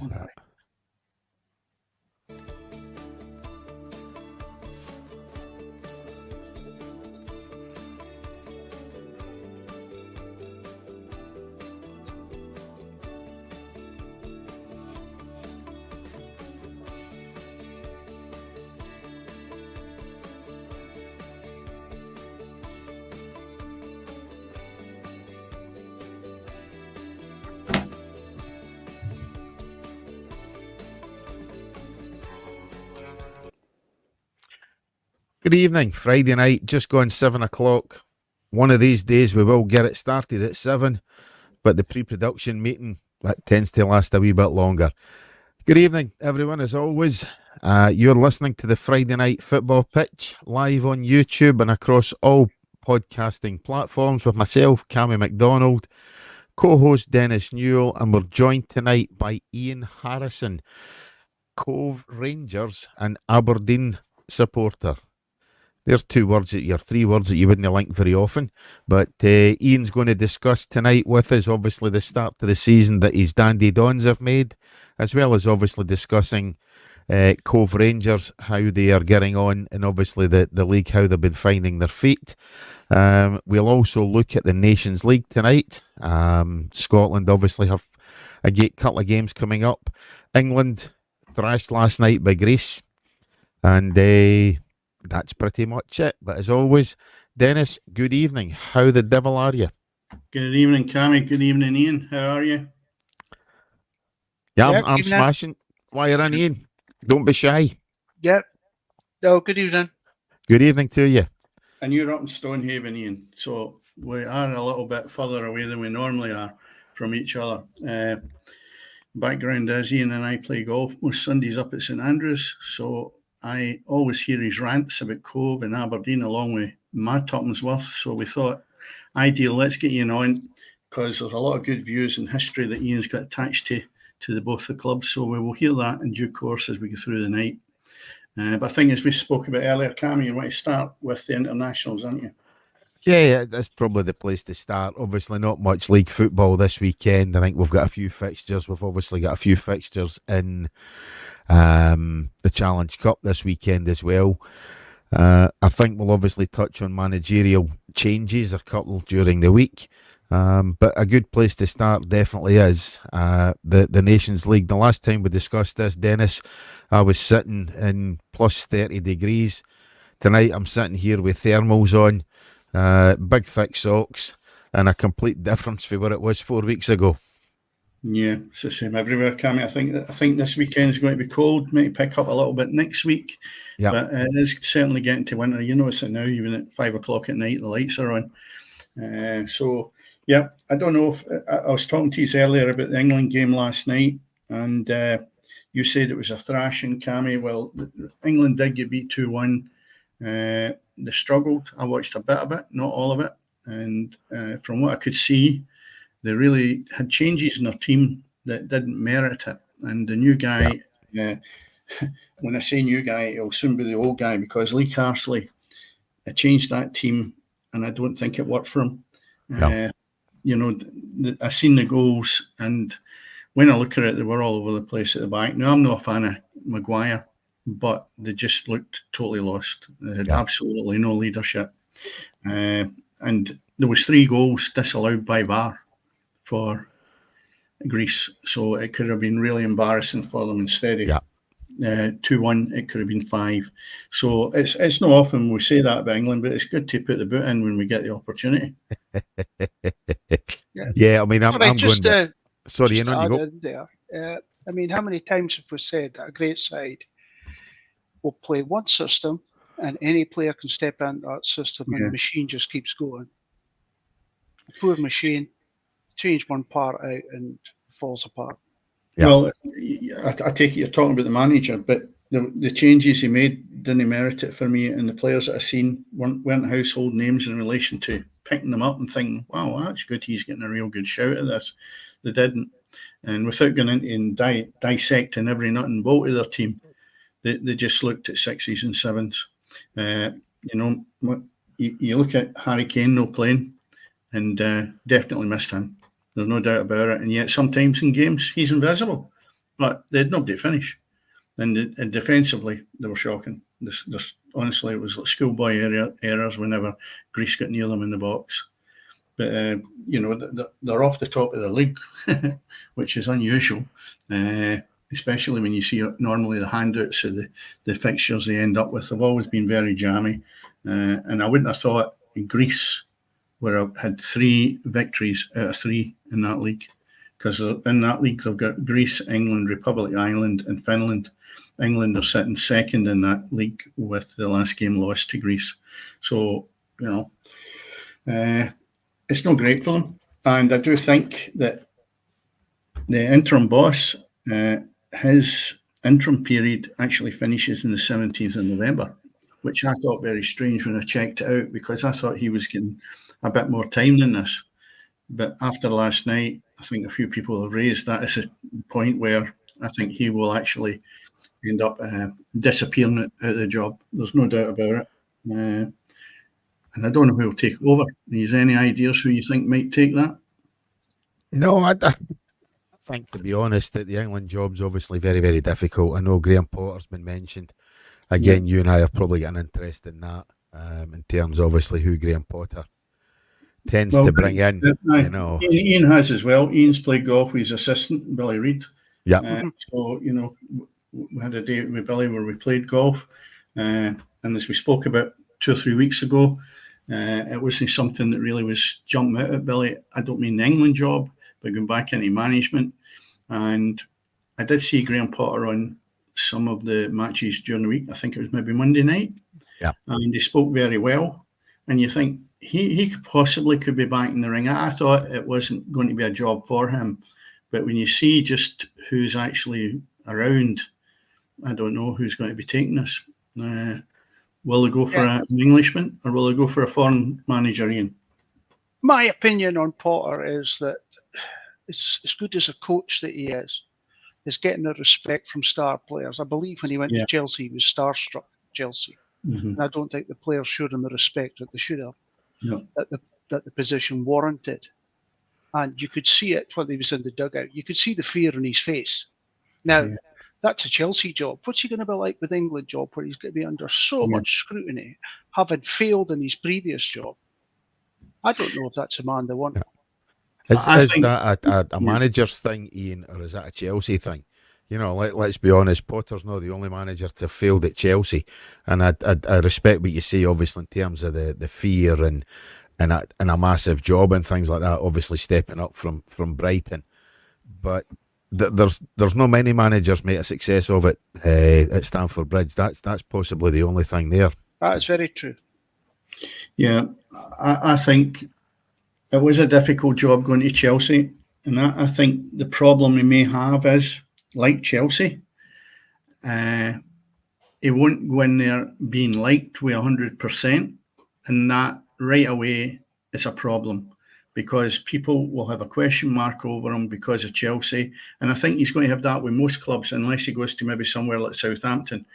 What's that? Good evening. Friday night, just gone 7 o'clock. One of these days we will get it started at 7, but the pre-production meeting, that tends to last a wee bit longer. Good evening, everyone, as always. You're listening to the Friday Night Football Pitch, live on YouTube and across all podcasting platforms with myself, Cammy McDonald, co-host Dennis Newell, and we're joined tonight by Iain Harrison, Cove Rangers and Aberdeen supporter. There's three words that you wouldn't link very often, but Ian's going to discuss tonight with us, obviously, the start to the season that his Dandy Dons have made, as well as obviously discussing Cove Rangers, how they are getting on, and obviously the league, how they've been finding their feet. We'll also look at the Nations League tonight. Scotland obviously have a couple of games coming up. England thrashed last night by Greece, and that's pretty much it. But as always, Dennis, good evening. How the devil are you? Good evening, Cammy. Good evening, Ian. How are you? Yeah, I'm smashing. Why you're in, Ian? Don't be shy. Yep. Oh, good evening. Good evening to you. And you're up in Stonehaven, Ian. So we are a little bit further away than we normally are from each other. Background is Ian and I play golf most Sundays up at St Andrews. So I always hear his rants about Cove and Aberdeen along with my Topmansworth. So we thought, ideal, let's get Ian on, because there's a lot of good views and history that Ian's got attached to both the clubs. So we will hear that in due course as we go through the night. But I think, as we spoke about earlier, Cammy, you want to start with the internationals, aren't you? Yeah, that's probably the place to start. Obviously, not much league football this weekend. I think we've got a few fixtures. We've obviously got a few fixtures in the Challenge Cup this weekend as well. I think we'll obviously touch on managerial changes, a couple during the week. But a good place to start definitely is the Nations League. The last time we discussed this, Dennis, I was sitting in plus 30 degrees. Tonight I'm sitting here with thermals on, big thick socks, and a complete difference from what it was 4 weeks ago. Yeah, it's the same everywhere, Cammy. I think this weekend is going to be cold. Might pick up a little bit next week. Yeah, but it is certainly getting to winter. You notice it now, even at 5 o'clock at night, the lights are on. So, yeah, I don't know if I was talking to you earlier about the England game last night, and you said it was a thrashing, Cammy. Well, England did get beat 2-1. They struggled. I watched a bit of it, not all of it. And from what I could see, they really had changes in their team that didn't merit it. And the new guy, when I say new guy, it'll soon be the old guy, because Lee Carsley changed that team, and I don't think it worked for him. No. I seen the goals, and when I look at it, they were all over the place at the back. Now, I'm not a fan of Maguire, but they just looked totally lost. They had absolutely no leadership. And there was 3 goals disallowed by VAR for Greece, so it could have been really embarrassing for them. Instead of 2-1, it could have been 5. So it's not often we say that about England, but it's good to put the boot in when we get the opportunity. Yeah, I mean, I'm going to... Sorry, you go. There. I mean, how many times have we said that a great side will play one system, and any player can step into that system, and the machine just keeps going. A poor machine, change one part out and falls apart. Yeah. Well, I take it you're talking about the manager, but the changes he made didn't merit it for me, and the players that I've seen weren't household names in relation to picking them up and thinking, wow, that's good, he's getting a real good shout at this. They didn't. And without going into and dissecting every nut and bolt of their team, they just looked at 6s and 7s. You look at Harry Kane no playing, and definitely missed him. There's no doubt about it. And yet sometimes in games, he's invisible. but they had nobody to finish. And defensively, they were shocking. Honestly, it was like schoolboy errors whenever Greece got near them in the box. But, they're off the top of the league, which is unusual, especially when you see normally the handouts of the fixtures they end up with. They've always been very jammy. And I wouldn't have thought Greece would have had 3 victories out of 3 in that league. Because in that league, they've got Greece, England, Republic of Ireland, and Finland. England are sitting second in that league with the last game lost to Greece. So, it's not great for them. And I do think that the interim boss, his interim period actually finishes on the 17th of November, which I thought very strange when I checked it out, because I thought he was getting a bit more time than this. But after last night, I think a few people have raised that as a point where I think he will actually end up disappearing out of the job. There's no doubt about it. And I don't know who will take over. Is any ideas who you think might take that? No, I think, to be honest, that the England job's obviously very, very difficult. I know Graham Potter's been mentioned. Again, You and I have probably got an interest in that, in terms, obviously, who Graham Potter tends to bring in. Iain has as well. Iain's played golf with his assistant, Billy Reid. Yeah. So, we had a day with Billy where we played golf. And as we spoke about 2 or 3 weeks ago, it wasn't something that really was jumping out at Billy. I don't mean the England job, but going back into management. And I did see Graham Potter on some of the matches during the week. I think it was maybe Monday night. Yeah. And he spoke very well. And you think he could be back in the ring. I thought it wasn't going to be a job for him. But when you see just who's actually around, I don't know who's going to be taking this. Will they go for an Englishman, or will they go for a foreign manager, Iain? My opinion on Potter is that as good as a coach that he is getting the respect from star players. I believe when he went to Chelsea, he was starstruck at Chelsea. Mm-hmm. And I don't think the players showed him the respect that they should have, that the position warranted. And you could see it when he was in the dugout. You could see the fear in his face. Now, that's a Chelsea job. What's he going to be like with England job, where he's going to be under so much scrutiny, having failed in his previous job? I don't know if that's a man they want. Is that a manager's thing, Iain, or is that a Chelsea thing? Let's be honest, Potter's not the only manager to have failed at Chelsea. And I respect what you say, obviously, in terms of the fear and a massive job and things like that, obviously stepping up from Brighton. But there's not many managers made a success of it at Stamford Bridge. That's possibly the only thing there. That is very true. Yeah, I think it was a difficult job going to Chelsea, and I think the problem we may have is, like Chelsea, he won't go in there being liked with 100%, and that right away is a problem, because people will have a question mark over him because of Chelsea. And I think he's going to have that with most clubs, unless he goes to maybe somewhere like Southampton.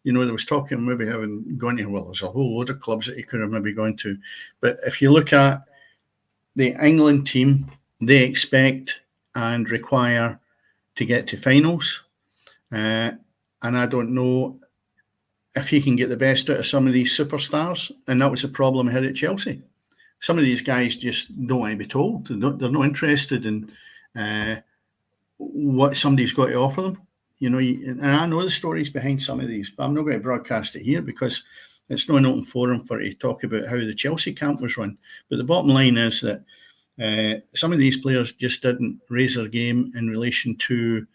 There was talking maybe having gone to, there's a whole load of clubs that he could have maybe gone to. But if you look at the England team, they expect and require to get to finals. And I don't know if he can get the best out of some of these superstars. And that was the problem he had at Chelsea. Some of these guys just don't want to be told. They're not interested in what somebody's got to offer them. And I know the stories behind some of these, but I'm not going to broadcast it here because it's not an open forum for to talk about how the Chelsea camp was run. But the bottom line is that some of these players just didn't raise their game in relation to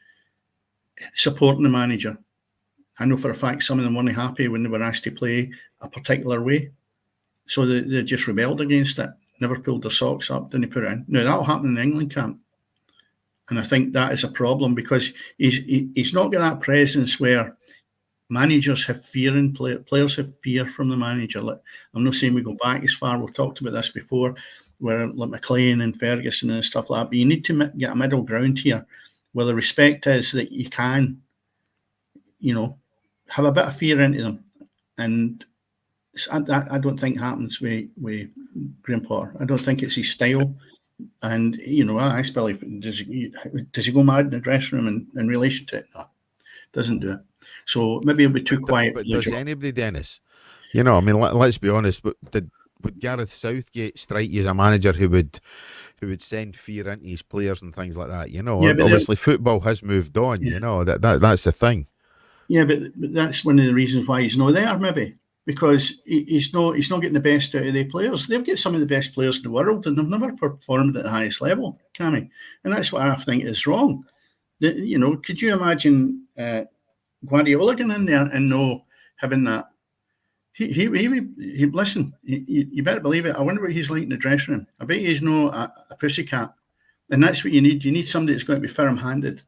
supporting the manager. I know for a fact some of them weren't happy when they were asked to play a particular way. So they just rebelled against it, never pulled their socks up, didn't put it in. Now, that'll happen in the England camp. And I think that is a problem, because he's not got that presence where managers have fear and players have fear from the manager. I'm not saying we go back as far. We've talked about this before, where like McLean and Ferguson and stuff like that. But you need to get a middle ground here, where the respect is that you can, have a bit of fear into them. And I don't think happens with Graham Potter. I don't think it's his style. And I asked Billy, does he go mad in the dressing room in relation to it? No, doesn't do it. So maybe he'll be too quiet. But does anybody, Dennis? I mean, let's be honest. But would Gareth Southgate strike you as a manager who would send fear into his players and things like that? Obviously football has moved on. Yeah. That's the thing. Yeah, but that's one of the reasons why he's not there, maybe. Because he's not getting the best out of the players. They've got some of the best players in the world, and they've never performed at the highest level, Cammy. And that's what I think is wrong. Could you imagine Guardiola getting in there and no having that? He listen. You better believe it. I wonder what he's like in the dressing room. I bet he's no a pussycat, and that's what you need. You need somebody that's going to be firm-handed.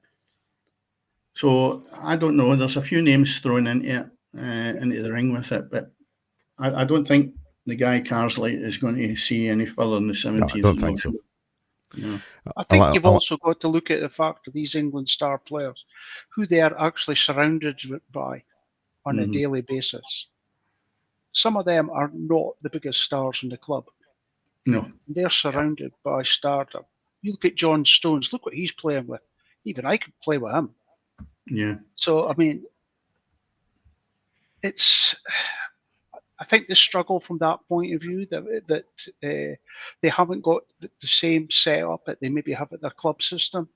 So I don't know. There's a few names thrown into the ring with it, but I don't think the guy Carsley is going to see any further than the 17th. No, I don't think so. I think you've also got to look at the fact of these England star players, who they are actually surrounded by on a daily basis. Some of them are not the biggest stars in the club. No. They're surrounded by stardom. You look at John Stones, look what he's playing with. Even I could play with him. Yeah. So, I mean, I think they struggle from that point of view, that they haven't got the same setup that they maybe have at their club system.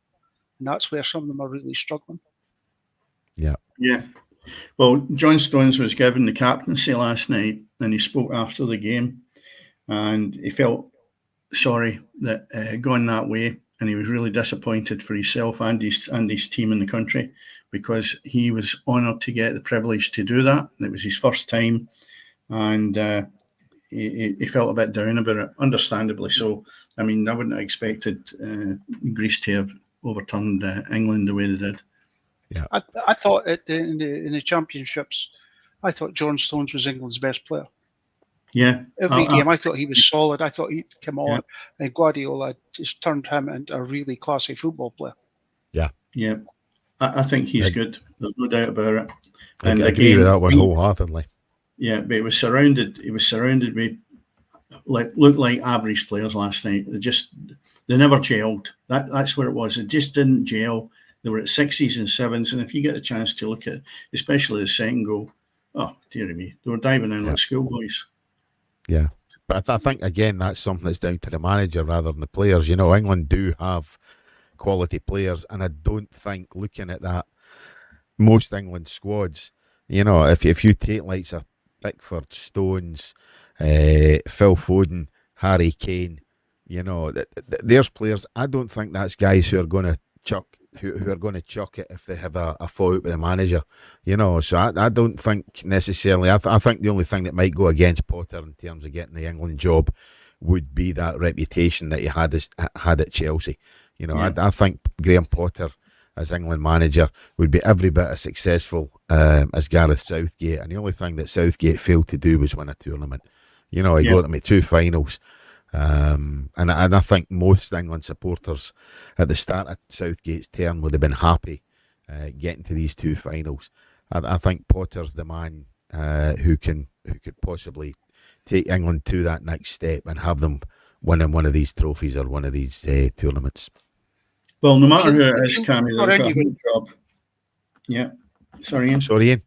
And that's where some of them are really struggling. Yeah. Yeah. Well, John Stones was given the captaincy last night, and he spoke after the game, and he felt sorry that it had gone that way, and he was really disappointed for himself and his team in the country, because he was honoured to get the privilege to do that. It was his first time, and he felt a bit down about it, understandably so. I mean, I wouldn't have expected Greece to have overturned England the way they did. Yeah, I thought in the championships, I thought John Stones was England's best player. Yeah, every game I thought he was solid. I thought he'd come on, and Guardiola just turned him into a really classy football player. Yeah, yeah, I think he's good. There's no doubt about it. And I agree with that one wholeheartedly. Yeah, but he was surrounded with looked like average players last night. They never gelled. That's where it was. It just didn't gel. They were at 6s and 7s, and if you get a chance to look at, especially the second goal, oh dear me, they were diving in like schoolboys. Yeah, but I think again that's something that's down to the manager rather than the players. England do have quality players, and I don't think, looking at that, most England squads, if you take likes of Pickford, Stones, Phil Foden, Harry Kane, there's players. I don't think that's guys who are going to chuck it if they have a fallout with the manager, so I don't think necessarily. I think the only thing that might go against Potter in terms of getting the England job would be that reputation that he had at Chelsea. I think Graham Potter as England manager would be every bit as successful as Gareth Southgate, and the only thing that Southgate failed to do was win a tournament. He got them at 2 finals. And I think most England supporters at the start of Southgate's term would have been happy getting to these 2 finals. I think Potter's the man who could possibly take England to that next step and have them winning one of these trophies or one of these tournaments. Well, no matter who it is, Cammy, they've got a good job. Yeah. Sorry, Ian.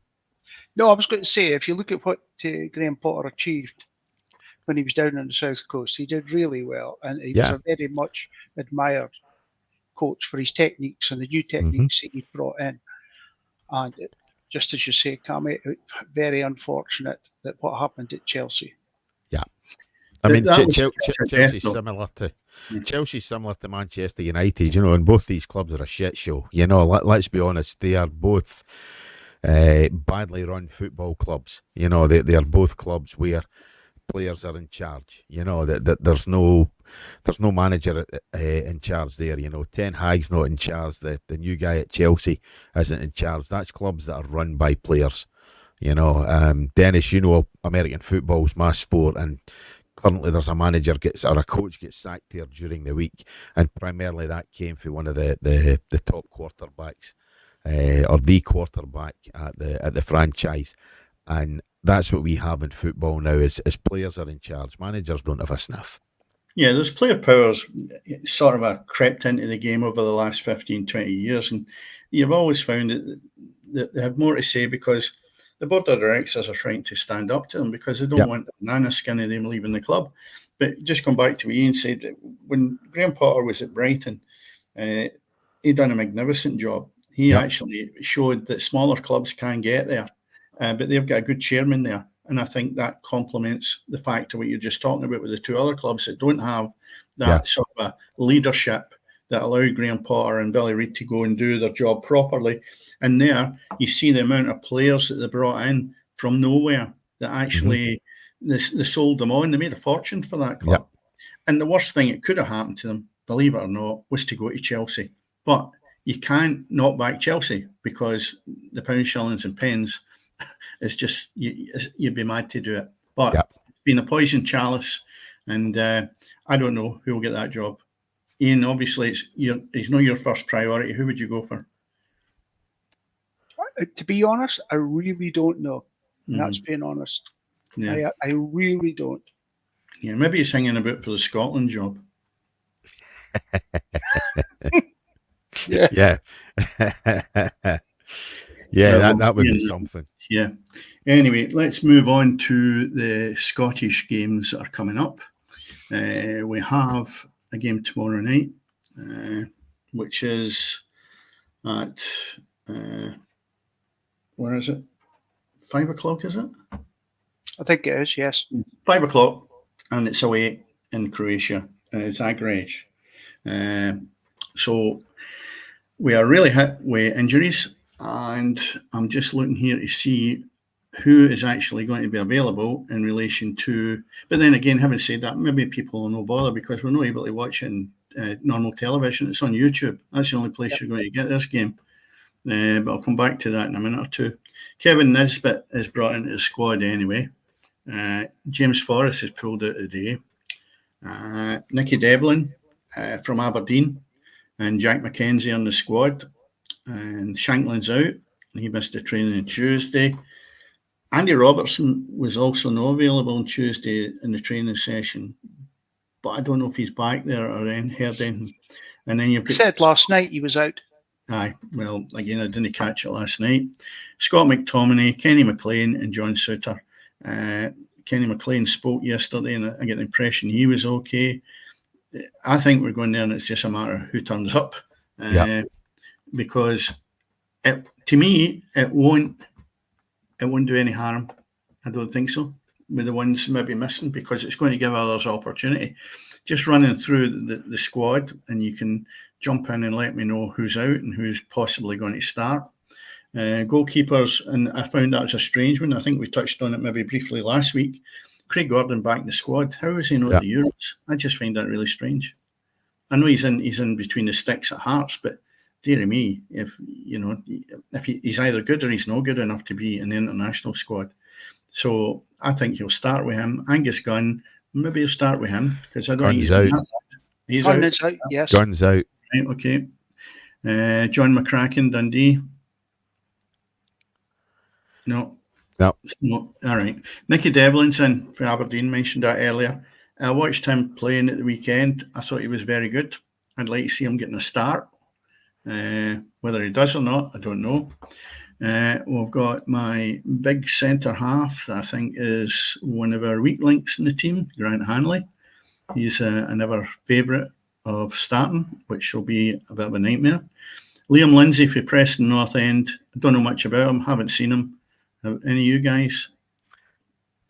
No, I was going to say, if you look at what Graham Potter achieved when he was down on the South Coast, he did really well, and he was a very much admired coach for his techniques and the new techniques that he brought in. And just as you say, Cammy, very unfortunate that what happened at Chelsea. Yeah, I mean, Chelsea's similar to Manchester United, and both these clubs are a shit show. Let's be honest, they are both badly run football clubs. They are both clubs where players are in charge. That there's no manager in charge there. Ten Hag's not in charge. The new guy at Chelsea isn't in charge. That's clubs that are run by players. Dennis, American football's my sport, and currently there's a manager or a coach gets sacked here during the week, and primarily that came for one of the top quarterbacks or the quarterback at the franchise. And that's what we have in football now is players are in charge. Managers don't have a sniff. Yeah, there's player powers sort of crept into the game over the last 15, 20 years, and you've always found that they have more to say because the board of directors are trying to stand up to them because they don't want the banana skin of them leaving the club. But just come back to what Iain said, when Graham Potter was at Brighton, he done a magnificent job. He actually showed that smaller clubs can get there, but they've got a good chairman there. And I think that complements the fact of what you're just talking about with the two other clubs that don't have that sort of a leadership that allowed Graham Potter and Billy Reid to go and do their job properly. And there, you see the amount of players that they brought in from nowhere that actually they sold them on. They made a fortune for that club. And the worst thing that could have happened to them, believe it or not, was to go to Chelsea. But you can't knock back Chelsea because the pounds, shillings and pence, it's just, you'd be mad to do it. But it's been a poison chalice, and I don't know who will get that job. Iain, obviously, it's not your first priority. Who would you go for? To be honest, I really don't know. And that's being honest. Yeah. I really don't. Yeah, maybe he's hanging about for the Scotland job. Yeah. That would be something. Yeah. Anyway, let's move on to the Scottish games that are coming up. We have a game tomorrow night, which is at, where is it? 5 o'clock, is it? I think it is, yes. 5 o'clock, and it's away in Croatia, Zagreb. So we are really hit with injuries, and I'm just looking here to see who is actually going to be available in relation to. But then again, having said that, maybe people will no bother because we're not able to watch it in normal television. It's on YouTube. That's the only place you're going to get this game. But I'll come back to that in a minute or two. Kevin Nisbet is brought into the squad anyway. James Forrest is pulled out today. Nicky Devlin from Aberdeen and Jack McKenzie on the squad. And Shanklin's out. He missed the training on Tuesday. Andy Robertson was also not available on Tuesday in the training session, but I don't know if he's back there or heard anything. And then you've got, said last night he was out. Aye, well, again, I didn't catch it last night. Scott McTominay, Kenny McLean, and John Suter. Kenny McLean spoke yesterday, and I get the impression he was okay. I think we're going there, and it's just a matter of who turns up. Because to me, it won't do any harm. I don't think so. With the ones maybe missing, because it's going to give others opportunity. Just running through the squad, and you can jump in and let me know who's out and who's possibly going to start. Goalkeepers, and I found that was a strange one. I think we touched on it maybe briefly last week. Craig Gordon back in the squad. How is he not at the Euros? I just find that really strange. I know he's in between the sticks at Hearts, but dear me, if he's either good or he's not good enough to be in the international squad. So I think he'll start with him. Angus Gunn, maybe he'll start with him because I don't think he's out. He's out. Yes. Gunn's out. Right, okay. John McCracken, Dundee. No. All right. Nicky Devlin's in for Aberdeen, mentioned that earlier. I watched him playing at the weekend. I thought he was very good. I'd like to see him getting a start. Whether he does or not, I don't know. We've got my big centre half, I think is one of our weak links in the team, Grant Hanley. He's another favourite of starting, which will be a bit of a nightmare. Liam Lindsay for Preston North End. I don't know much about him, haven't seen him. Have any of you guys?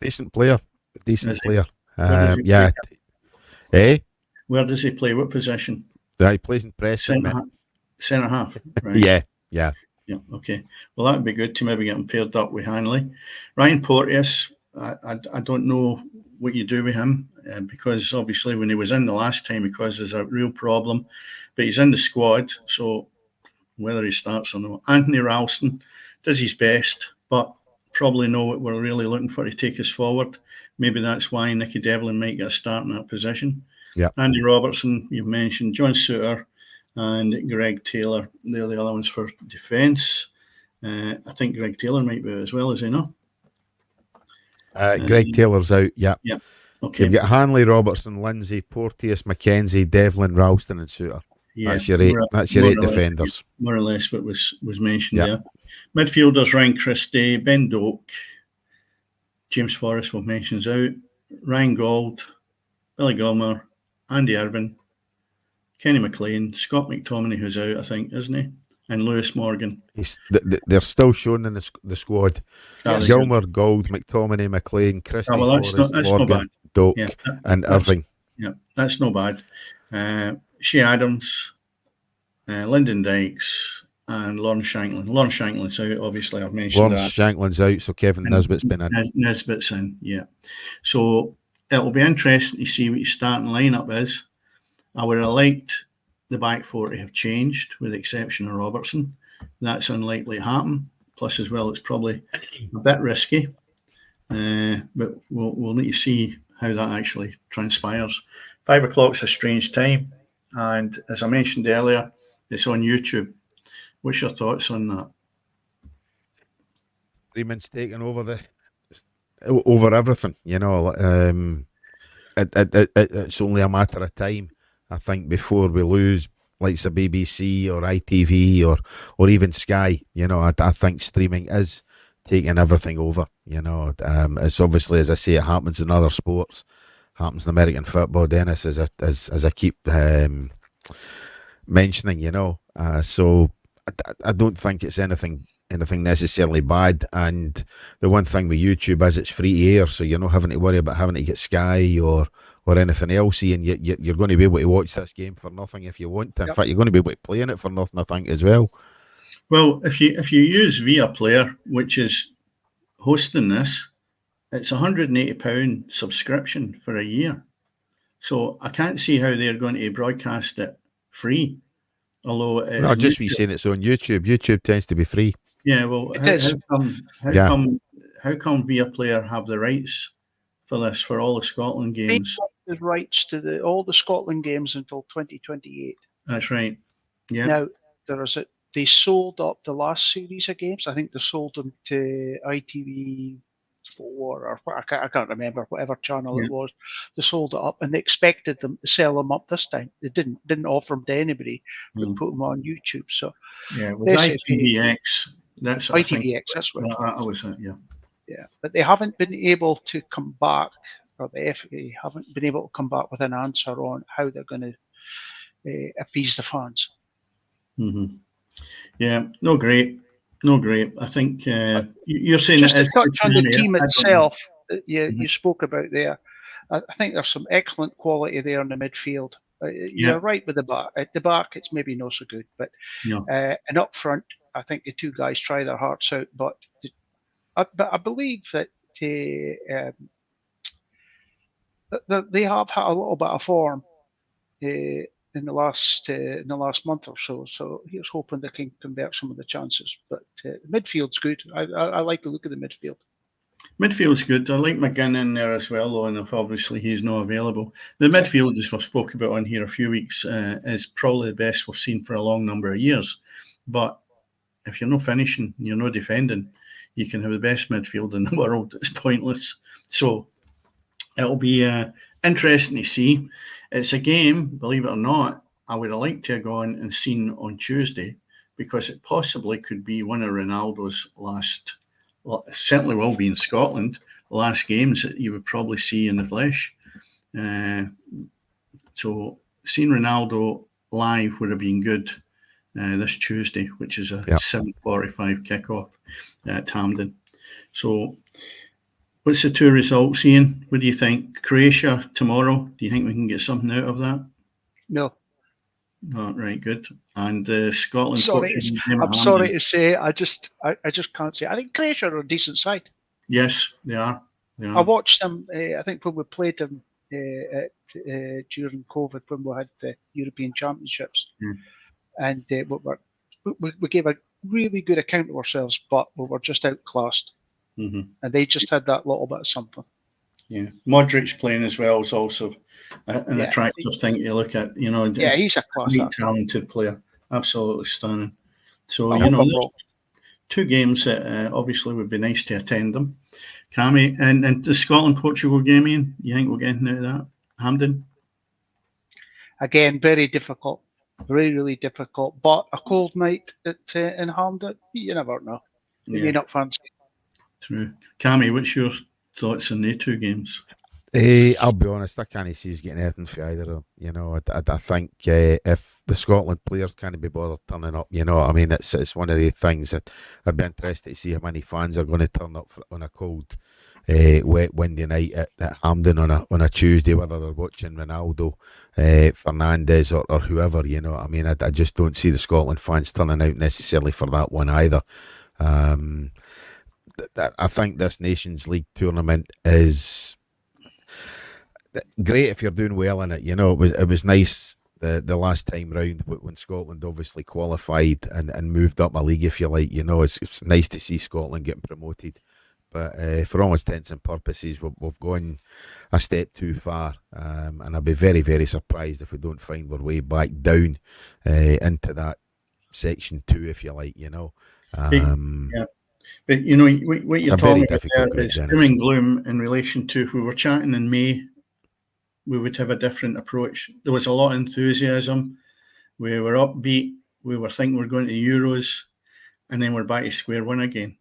Decent player. Where does he play? What position? He plays in Preston. Centre half. Right. Yeah. Okay. Well, that would be good to maybe get him paired up with Hanley. Ryan Porteous, I don't know what you do with him because obviously when he was in the last time he causes a real problem, but he's in the squad, so whether he starts or not. Anthony Ralston does his best, but probably know what we're really looking for to take us forward. Maybe that's why Nicky Devlin might get a start in that position. Yeah. Andy Robertson, you've mentioned, John Suter and Greg Taylor. They're the other ones for defence. I think Greg Taylor might be as well, is he not? Greg Taylor's out, yeah. Okay. You've got Hanley, Robertson, Lindsay, Porteous, McKenzie, Devlin, Ralston, and Suter. Yeah, That's your eight. That's your more eight or less- defenders. More or less what was mentioned Yeah. there. Midfielders: Ryan Christie, Ben Doak, James Forrest, we've mentioned, out. Ryan Gold, Billy Gilmore, Andy Irvin, Kenny McLean, Scott McTominay, who's out, I think, isn't he? And Lewis Morgan. They're still shown in the squad. Yes. Gilmore, Gold, McTominay, McLean, Christie, well, that's Forrest, not Morgan, bad. Doak, Yeah, and that's- Irving. Yeah, that's no bad. Shea Adams, Lyndon Dykes, and Lawrence Shanklin. Lawrence Shanklin's out, obviously, I've mentioned Lawrence that. Shanklin's out, so Kevin Nisbet's been in. Nisbet's in, yeah. So it'll be interesting to see what your starting lineup is. I would have liked the back four to have changed, with the exception of Robertson. That's unlikely to happen. Plus, as well, it's probably a bit risky. But we'll need to see how that actually transpires. 5 o'clock's a strange time, and as I mentioned earlier, it's on YouTube. What's your thoughts on that? Freeman's taking over everything. It's only a matter of time, I think, before we lose likes of BBC or ITV or even Sky. I think streaming is taking everything over. It's obviously, as I say, it happens in other sports, happens in American football, Dennis, as I keep mentioning. So I don't think it's anything necessarily bad. And the one thing with YouTube is it's free to air, so you're not having to worry about having to get Sky or anything else, and you're going to be able to watch this game for nothing if you want to. In fact, you're going to be able to play in it for nothing, I think, as well. Well, if you use Via Player, which is hosting this, it's £180 subscription for a year. So I can't see how they're going to broadcast it free. Although No, just be saying it's on YouTube. YouTube tends to be free. Yeah, well, how come Via Player have the rights for this, for all the Scotland games? They have the rights to all the Scotland games until 2028. That's right. Yeah. Now they sold up the last series of games. I think they sold them to ITV4 or I can't remember, whatever channel it was. They sold it up, and they expected them to sell them up this time. They didn't offer them to anybody, but put them on YouTube. So yeah, with ITVX, that's ITVX. That's what that was it. Yeah. Yeah, but they haven't been able to come back, or the FA haven't been able to come back with an answer on how they're going to appease the fans. Mm-hmm. Yeah, no great. I think you're saying just that to touch on the team itself that you spoke about there. I think there's some excellent quality there in the midfield. You're right with the back. At the back, it's maybe not so good, but and up front, I think the two guys try their hearts out. But I believe that they have had a little bit of form in the last month or so. So here's hoping they can convert some of the chances. But the midfield's good. I like the look of the midfield. Midfield's good. I like McGinn in there as well, though, and if obviously he's not available. The midfield, as we spoke about on here a few weeks, is probably the best we've seen for a long number of years. But if you're not finishing, you're not defending, you can have the best midfield in the world. It's pointless. So it'll be interesting to see. It's a game, believe it or not, I would have liked to have gone and seen on Tuesday, because it possibly could be one of Ronaldo's last, well, certainly will be in Scotland, the last games that you would probably see in the flesh. So seeing Ronaldo live would have been good this Tuesday, which is a 7:45 kickoff at Hampden. So what's the two results, Ian? What do you think? Croatia tomorrow, do you think we can get something out of that? No. Oh, right, good. And Scotland. I'm sorry to say, I just can't say. I think Croatia are a decent side. Yes, they are. I watched them. I think when we played them during COVID, when we had the European Championships, and we gave a really good account of ourselves, but we were just outclassed, and they just had that little bit of something. Yeah, Modric playing as well is also an attractive thing to look at. He's a class, talented player, absolutely stunning. So 2 games that obviously would be nice to attend them. Cammy, and the Scotland-Portugal game, Ian, you think we'll get anything out of that? Hampden? Again, very difficult. Really, really difficult. But a cold night in Hampden, you never know. You may not fancy it. True. Cammy, what's your thoughts on the two games? I'll be honest, I can't see us getting anything for either of them. You know, I think if the Scotland players can't be bothered turning up, you know what I mean? It's one of the things that I'd be interested to see how many fans are going to turn up on a cold, wet, windy night at Hampden on a Tuesday, whether they're watching Ronaldo, Fernandes or whoever, you know what I mean? I just don't see the Scotland fans turning out necessarily for that one either. I think this Nations League tournament is great if you're doing well in it. You know, it was nice the last time round when Scotland obviously qualified and moved up a league, if you like. You know, it's nice to see Scotland getting promoted. But for all intents and purposes, we've gone a step too far. And I'll be very, very surprised if we don't find our way back down into that section 2, if you like, you know. Yeah. But, you know, what you're talking about there is doom and gloom in relation to if we were chatting in May, we would have a different approach. There was a lot of enthusiasm. We were upbeat. We were thinking we're going to the Euros, and then we're back to square one again.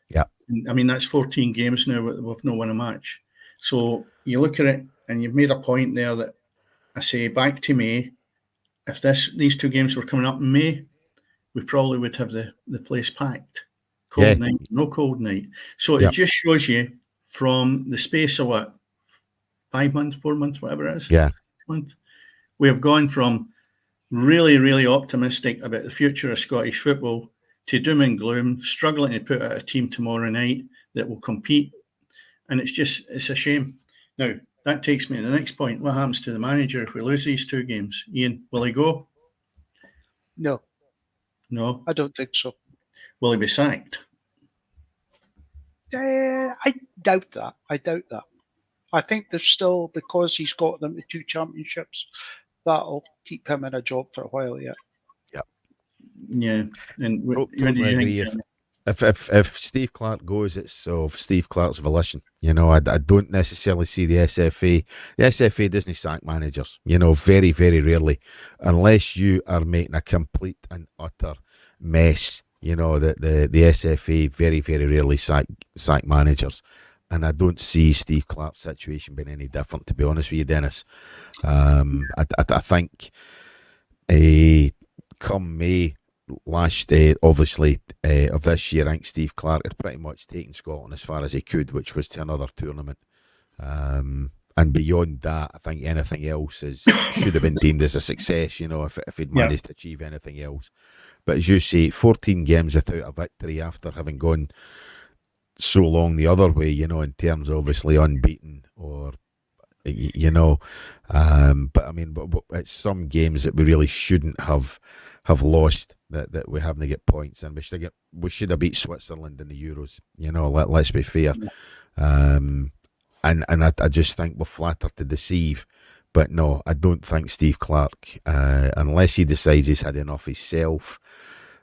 Yeah. I mean, that's 14 games now with no won a match. So you look at it, and you've made a point there that I say back to May, if these two games were coming up in May, we probably would have the place packed. Cold night, no cold night. So it just shows you from the space of what, 5 months, 4 months, whatever it is. Yeah. We have gone from really, really optimistic about the future of Scottish football to doom and gloom, struggling to put out a team tomorrow night that will compete. And it's a shame. Now, that takes me to the next point. What happens to the manager if we lose these two games? Ian, will he go? No. No? I don't think so. Will he be sacked? I doubt that. I think there's still, because he's got them to 2 championships, that'll keep him in a job for a while yet. Yeah. And totally agree. If Steve Clarke goes, it's of Steve Clarke's volition. You know, I don't necessarily see the SFA. The SFA doesn't sack managers, you know, very, very rarely, unless you are making a complete and utter mess. You know, the SFA very, very rarely sack managers. And I don't see Steve Clarke's situation being any different, to be honest with you, Dennis. I think come May last, obviously, of this year, I think Steve Clarke had pretty much taken Scotland as far as he could, which was to another tournament. And beyond that, I think anything else should have been deemed as a success, you know, if he'd managed to achieve anything else. But as you say, 14 games without a victory after having gone so long the other way, you know, in terms of obviously unbeaten or, you know, but I mean, but it's some games that we really shouldn't have lost that we haven't get points, and we should have beat Switzerland in the Euros, you know, let's be fair. And I just think we're flattered to deceive. But no, I don't think Steve Clarke, unless he decides he's had enough himself,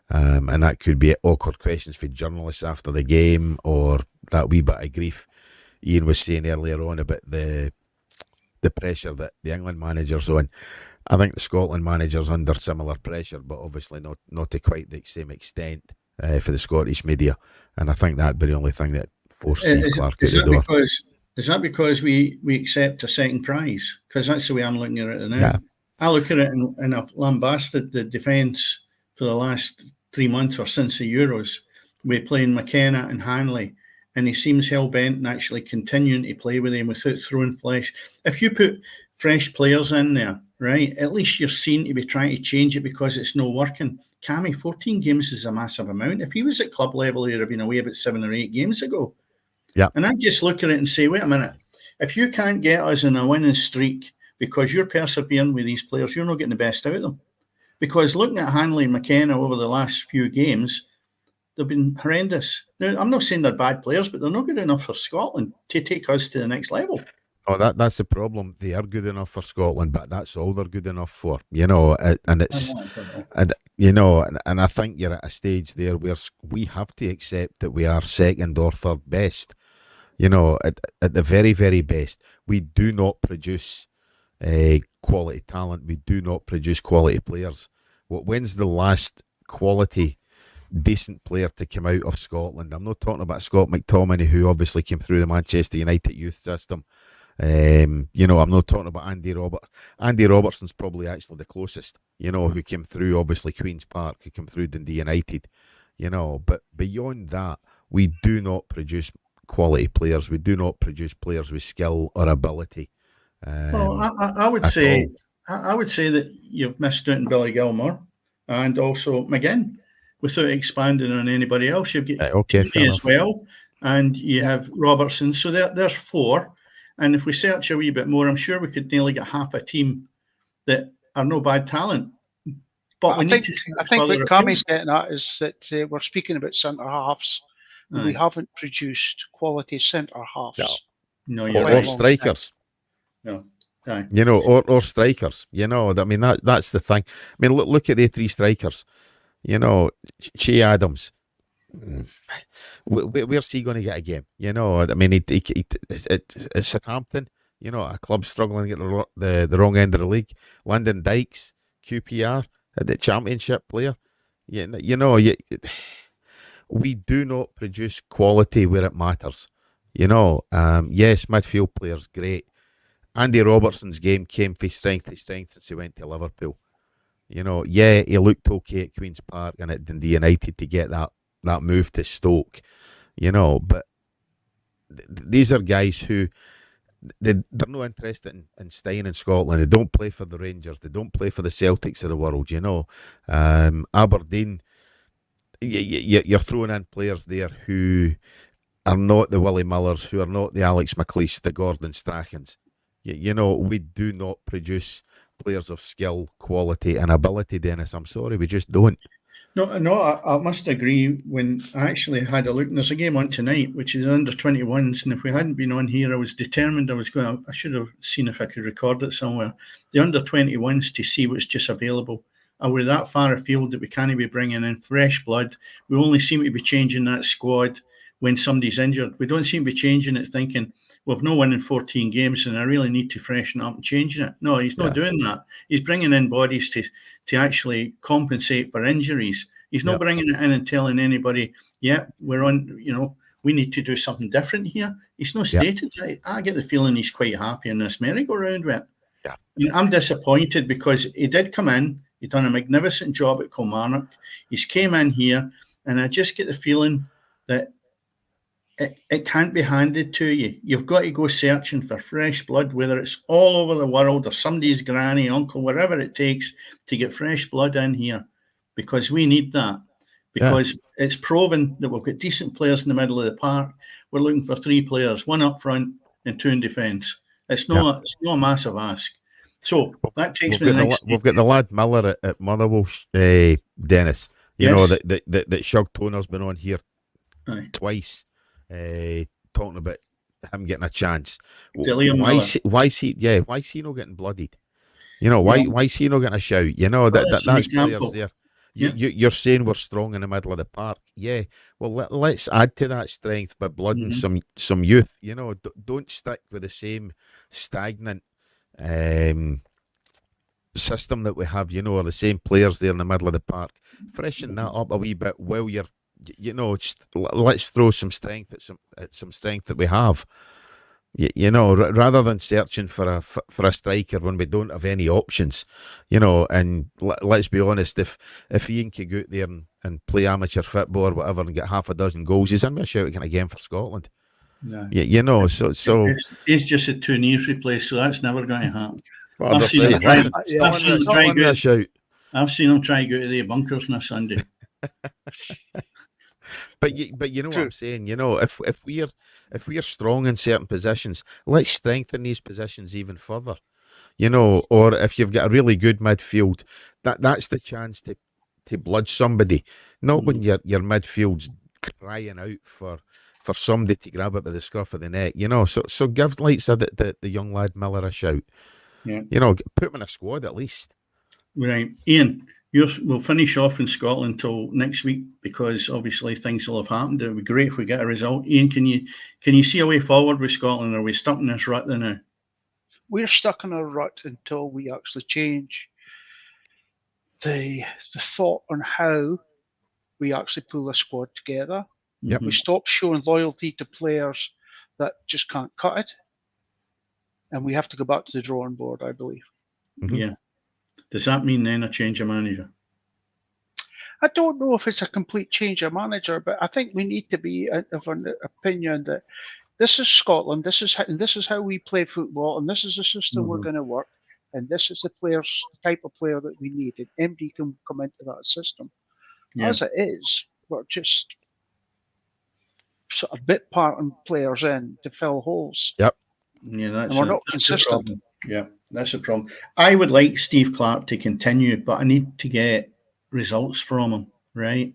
and that could be awkward questions for journalists after the game, or that wee bit of grief Ian was saying earlier on about the pressure that the England manager's on. I think the Scotland manager's under similar pressure, but obviously not to quite the same extent for the Scottish media. And I think that'd be the only thing that forced Steve Clarke out the door. Is that because we accept a second prize? Because that's the way I'm looking at it now. Yeah. I look at it and I've lambasted the defence for the last 3 months or since the Euros. We're playing McKenna and Hanley, and he seems hell-bent on actually continuing to play with him without throwing flesh. If you put fresh players in there, right, at least you're seen to be trying to change it because it's not working. Cammy, 14 games is a massive amount. If he was at club level, he'd have been away about 7 or 8 games ago. Yeah. And I just look at it and say, wait a minute, if you can't get us in a winning streak because you're persevering with these players, you're not getting the best out of them. Because looking at Hanley and McKenna over the last few games, they've been horrendous. Now, I'm not saying they're bad players, but they're not good enough for Scotland to take us to the next level. Oh, that's the problem. They are good enough for Scotland, but that's all they're good enough for, you know. And it's, and you know, and I think you're at a stage there where we have to accept that we are second or third best. You know, at the very, very best, we do not produce quality talent. We do not produce quality players. When's the last quality, decent player to come out of Scotland? I'm not talking about Scott McTominay, who obviously came through the Manchester United youth system. You know, I'm not talking about Andy Roberts. Andy Robertson's probably actually the closest, you know, who came through, obviously, Queen's Park, who came through Dundee United, you know. But beyond that, we do not produce quality players. We do not produce players with skill or ability. Well, I would say I would say that you've missed out on Billy Gilmore and also McGinn. Without expanding on anybody else, you've got Okay, Tierney as well, and you have Robertson. So there's 4. And if we search a wee bit more, I'm sure we could nearly get half a team that are no bad talent. But we need to see I think what Cammy's getting at is that we're speaking about centre halves. We haven't produced quality centre halves. No, or strikers. No. You know, or strikers. You know, I mean, that's the thing. I mean, look at the 3 strikers. You know, Che Adams. Where's he going to get a game? You know, I mean, it's Southampton. You know, a club struggling to get the wrong end of the league. Lyndon Dykes, QPR, the Championship player. You know, we do not produce quality where it matters. You know, yes, midfield players, great. Andy Robertson's game came from strength to strength since he went to Liverpool. You know, yeah, he looked okay at Queen's Park and at Dundee United to get that move to Stoke. You know, but these are guys who they're not interested in staying in Scotland. They don't play for the Rangers. They don't play for the Celtics of the world. You know, Aberdeen. You're throwing in players there who are not the Willie Millers, who are not the Alex McLeish, the Gordon Strachans. You know, we do not produce players of skill, quality and ability, Dennis. I'm sorry, we just don't. No, I must agree. When I actually had a look, and there's a game on tonight, which is under 21s, and if we hadn't been on here, I was determined I should have seen if I could record it somewhere. The under 21s to see what's just available. And we're that far afield that we can't be bringing in fresh blood. We only seem to be changing that squad when somebody's injured. We don't seem to be changing it thinking, we've no won in 14 games and I really need to freshen up and changing it. No, he's not doing that. He's bringing in bodies to actually compensate for injuries. He's not bringing it in and telling anybody, we're on, you know, we need to do something different here. He's not stated that. I get the feeling he's quite happy in this merry-go-round with it. Yeah. And I'm disappointed because he did come in. He's done a magnificent job at Kilmarnock. He's came in here and I just get the feeling that it can't be handed to you. You've got to go searching for fresh blood, whether it's all over the world or somebody's granny, uncle, whatever it takes to get fresh blood in here, because we need that. Because it's proven that we've got decent players in the middle of the park. We're looking for 3 players, 1 up front and 2 in defence. It's not a massive ask. So that takes me to the next. We've got the lad Miller at Motherwell, Dennis. You know that Shug Toner's been on here twice. Talking about him getting a chance. Why is he not getting bloodied? You know, why is he not getting a shout? You know, that's players there. You're saying we're strong in the middle of the park. Yeah, well, let's add to that strength by blooding some youth. You know, don't stick with the same stagnant system that we have, you know, or the same players there in the middle of the park. Freshen that up a wee bit while you're, you know, just let's throw some strength at some strength that we have. You know, rather than searching for a striker when we don't have any options, you know. And let's be honest, if Iain could go out there and play amateur football or whatever and get half a dozen goals, he's in with a shout again for Scotland. Yeah. You know, so he's just had 2 knees replaced, so that's never going to happen. Well, I've seen him try to go to the bunkers on a Sunday. But you know what I'm saying. You know, if we're strong in certain positions, let's strengthen these positions even further. You know, or if you've got a really good midfield, that's the chance to blood somebody. Not when your midfield's crying out for somebody to grab it by the scruff of the neck. You know, so give the young lad Miller a shout. Yeah. You know, put him in a squad at least. Right, Ian. We'll finish off in Scotland till next week because obviously things will have happened. It would be great if we get a result. Iain, can you see a way forward with Scotland? Or are we stuck in this rut now? We're stuck in a rut until we actually change the thought on how we actually pull a squad together. Yep. We stop showing loyalty to players that just can't cut it, and we have to go back to the drawing board, I believe. Yeah. Does that mean then a change of manager? I don't know if it's a complete change of manager, but I think we need to be of an opinion that this is Scotland, this is how we play football, and this is the system we're going to work, and this is the type of player that we need, and MD can come into that system. Yeah. As it is, we're just sort of bit parting players in to fill holes. Yep. Yeah, that's and we're not consistent. Yeah, that's a problem. I would like Steve Clarke to continue, but I need to get results from him, right?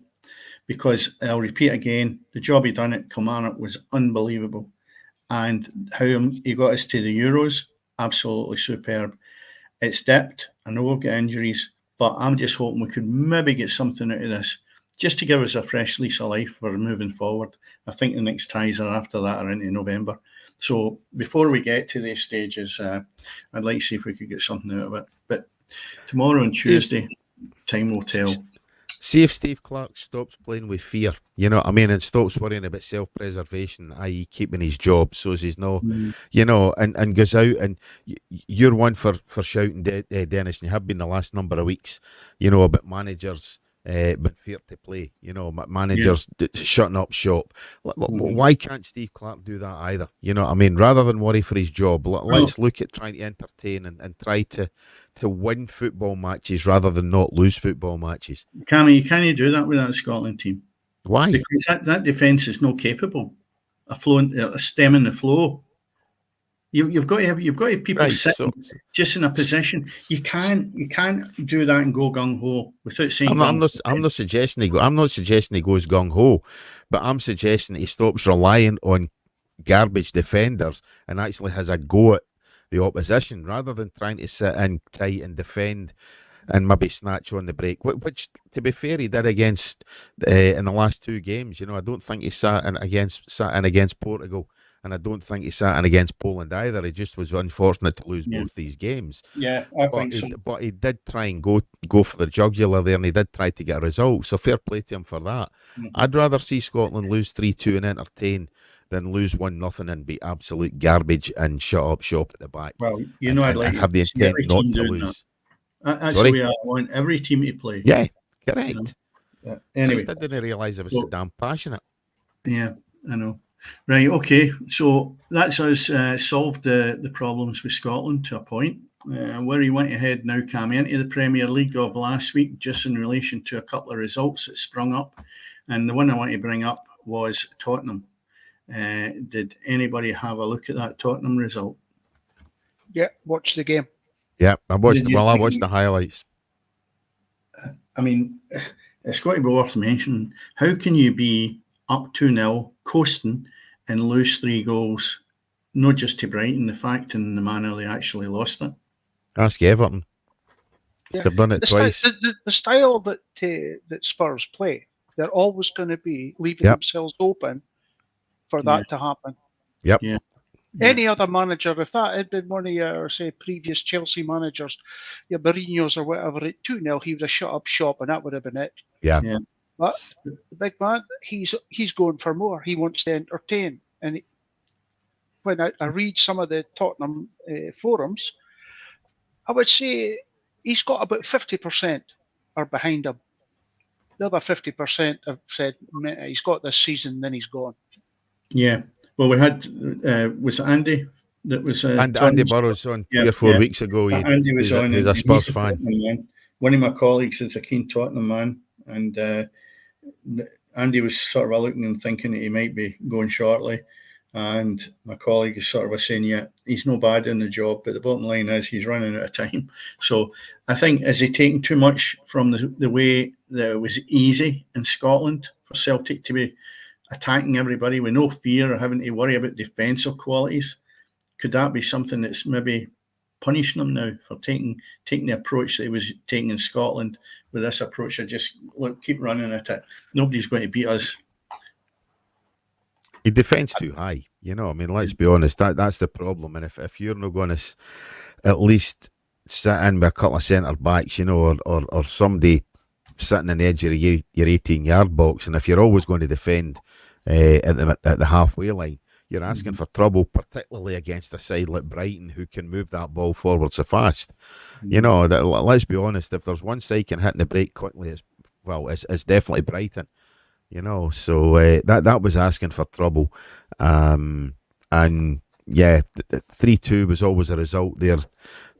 Because I'll repeat again, the job he done at Kilmarnock was unbelievable. And how he got us to the Euros, absolutely superb. It's dipped. I know we've got injuries, but I'm just hoping we could maybe get something out of this just to give us a fresh lease of life for moving forward. I think the next ties are after that are into November. So before we get to these stages, I'd like to see if we could get something out of it. But tomorrow and Tuesday, time will tell. See if Steve Clarke stops playing with fear, you know what I mean, and stops worrying about self-preservation, i.e. keeping his job, so he's no, you know, and goes out, and you're one for shouting, Dennis, and you have been the last number of weeks, you know, about managers but fear to play, you know, managers shutting up shop. Why can't Steve Clarke do that either? You know what I mean? Rather than worry for his job, let's look at trying to entertain and try to win football matches rather than not lose football matches. Cammy, you can't do that with that Scotland team. Why? Because that defence is not capable of stemming the flow. You've got to have people sitting just in a position. You can't do that and go gung ho without saying. I'm not suggesting he goes gung ho, but I'm suggesting that he stops relying on garbage defenders and actually has a go at the opposition rather than trying to sit in tight and defend and maybe snatch on the break, which to be fair he did against in the last two games. You know, I don't think he sat in against Portugal. And I don't think he sat in against Poland either. He just was unfortunate to lose both these games. Yeah, I think so. But he did try and go for the jugular there, and he did try to get a result. So fair play to him for that. I'd rather see Scotland lose 3-2 and entertain than lose 1-0 and be absolute garbage and shut up shop at the back. Well, you know, I'd like and have the intent not to lose. That's the way I want every team to play. Yeah, correct. You know? Anyway, I didn't realise I was so damn passionate. Yeah, I know. Right, okay, so that's us solved the problems with Scotland to a point. Where you went ahead now, Cam, into the Premier League of last week, just in relation to a couple of results that sprung up. And the one I want to bring up was Tottenham. Did anybody have a look at that Tottenham result? Yeah, watch the game. Yeah, I watched the highlights. I mean, it's got to be worth mentioning. How can you be up 2-0, coasting, and lose 3 goals, not just to Brighton, the fact in the manner they actually lost it? Ask Everton. Yeah. They've done it twice. The style that Spurs play, they're always going to be leaving themselves open for that to happen. Yep. Yeah. Any other manager, if that had been one of your, say, previous Chelsea managers, your Mourinho's or whatever, at 2-0, he would have shut up shop and that would have been it. Yeah. But the big man, he's going for more. He wants to entertain. And when I read some of the Tottenham forums, I would say he's got about 50% are behind him. The other 50% have said he's got this season, then he's gone. Yeah. Well, we had, was it Andy? That was Andy Burrows on 3 or 4 weeks ago. Andy was on. He's a Spurs fan. One of my colleagues is a keen Tottenham man, and Andy was sort of looking and thinking that he might be going shortly. And my colleague is sort of saying, yeah, he's no bad in the job, but the bottom line is he's running out of time. So I think, is he taking too much from the way that it was easy in Scotland for Celtic to be attacking everybody with no fear or having to worry about defensive qualities? Could that be something that's maybe punishing him now for taking the approach that he was taking in Scotland. With this approach, I just keep running at it. Nobody's going to beat us. He defends too high. I mean, let's be honest. That's the problem. And if you're not going to at least sit in with a couple of centre backs, or somebody sitting on the edge of your 18-yard box, and if you're always going to defend at the halfway line, you're asking for trouble, particularly against a side like Brighton, who can move that ball forward so fast. Let's be honest, if there's one side can hit the break quickly, it's definitely Brighton. So that was asking for trouble. And yeah, 3-2 was always a result there.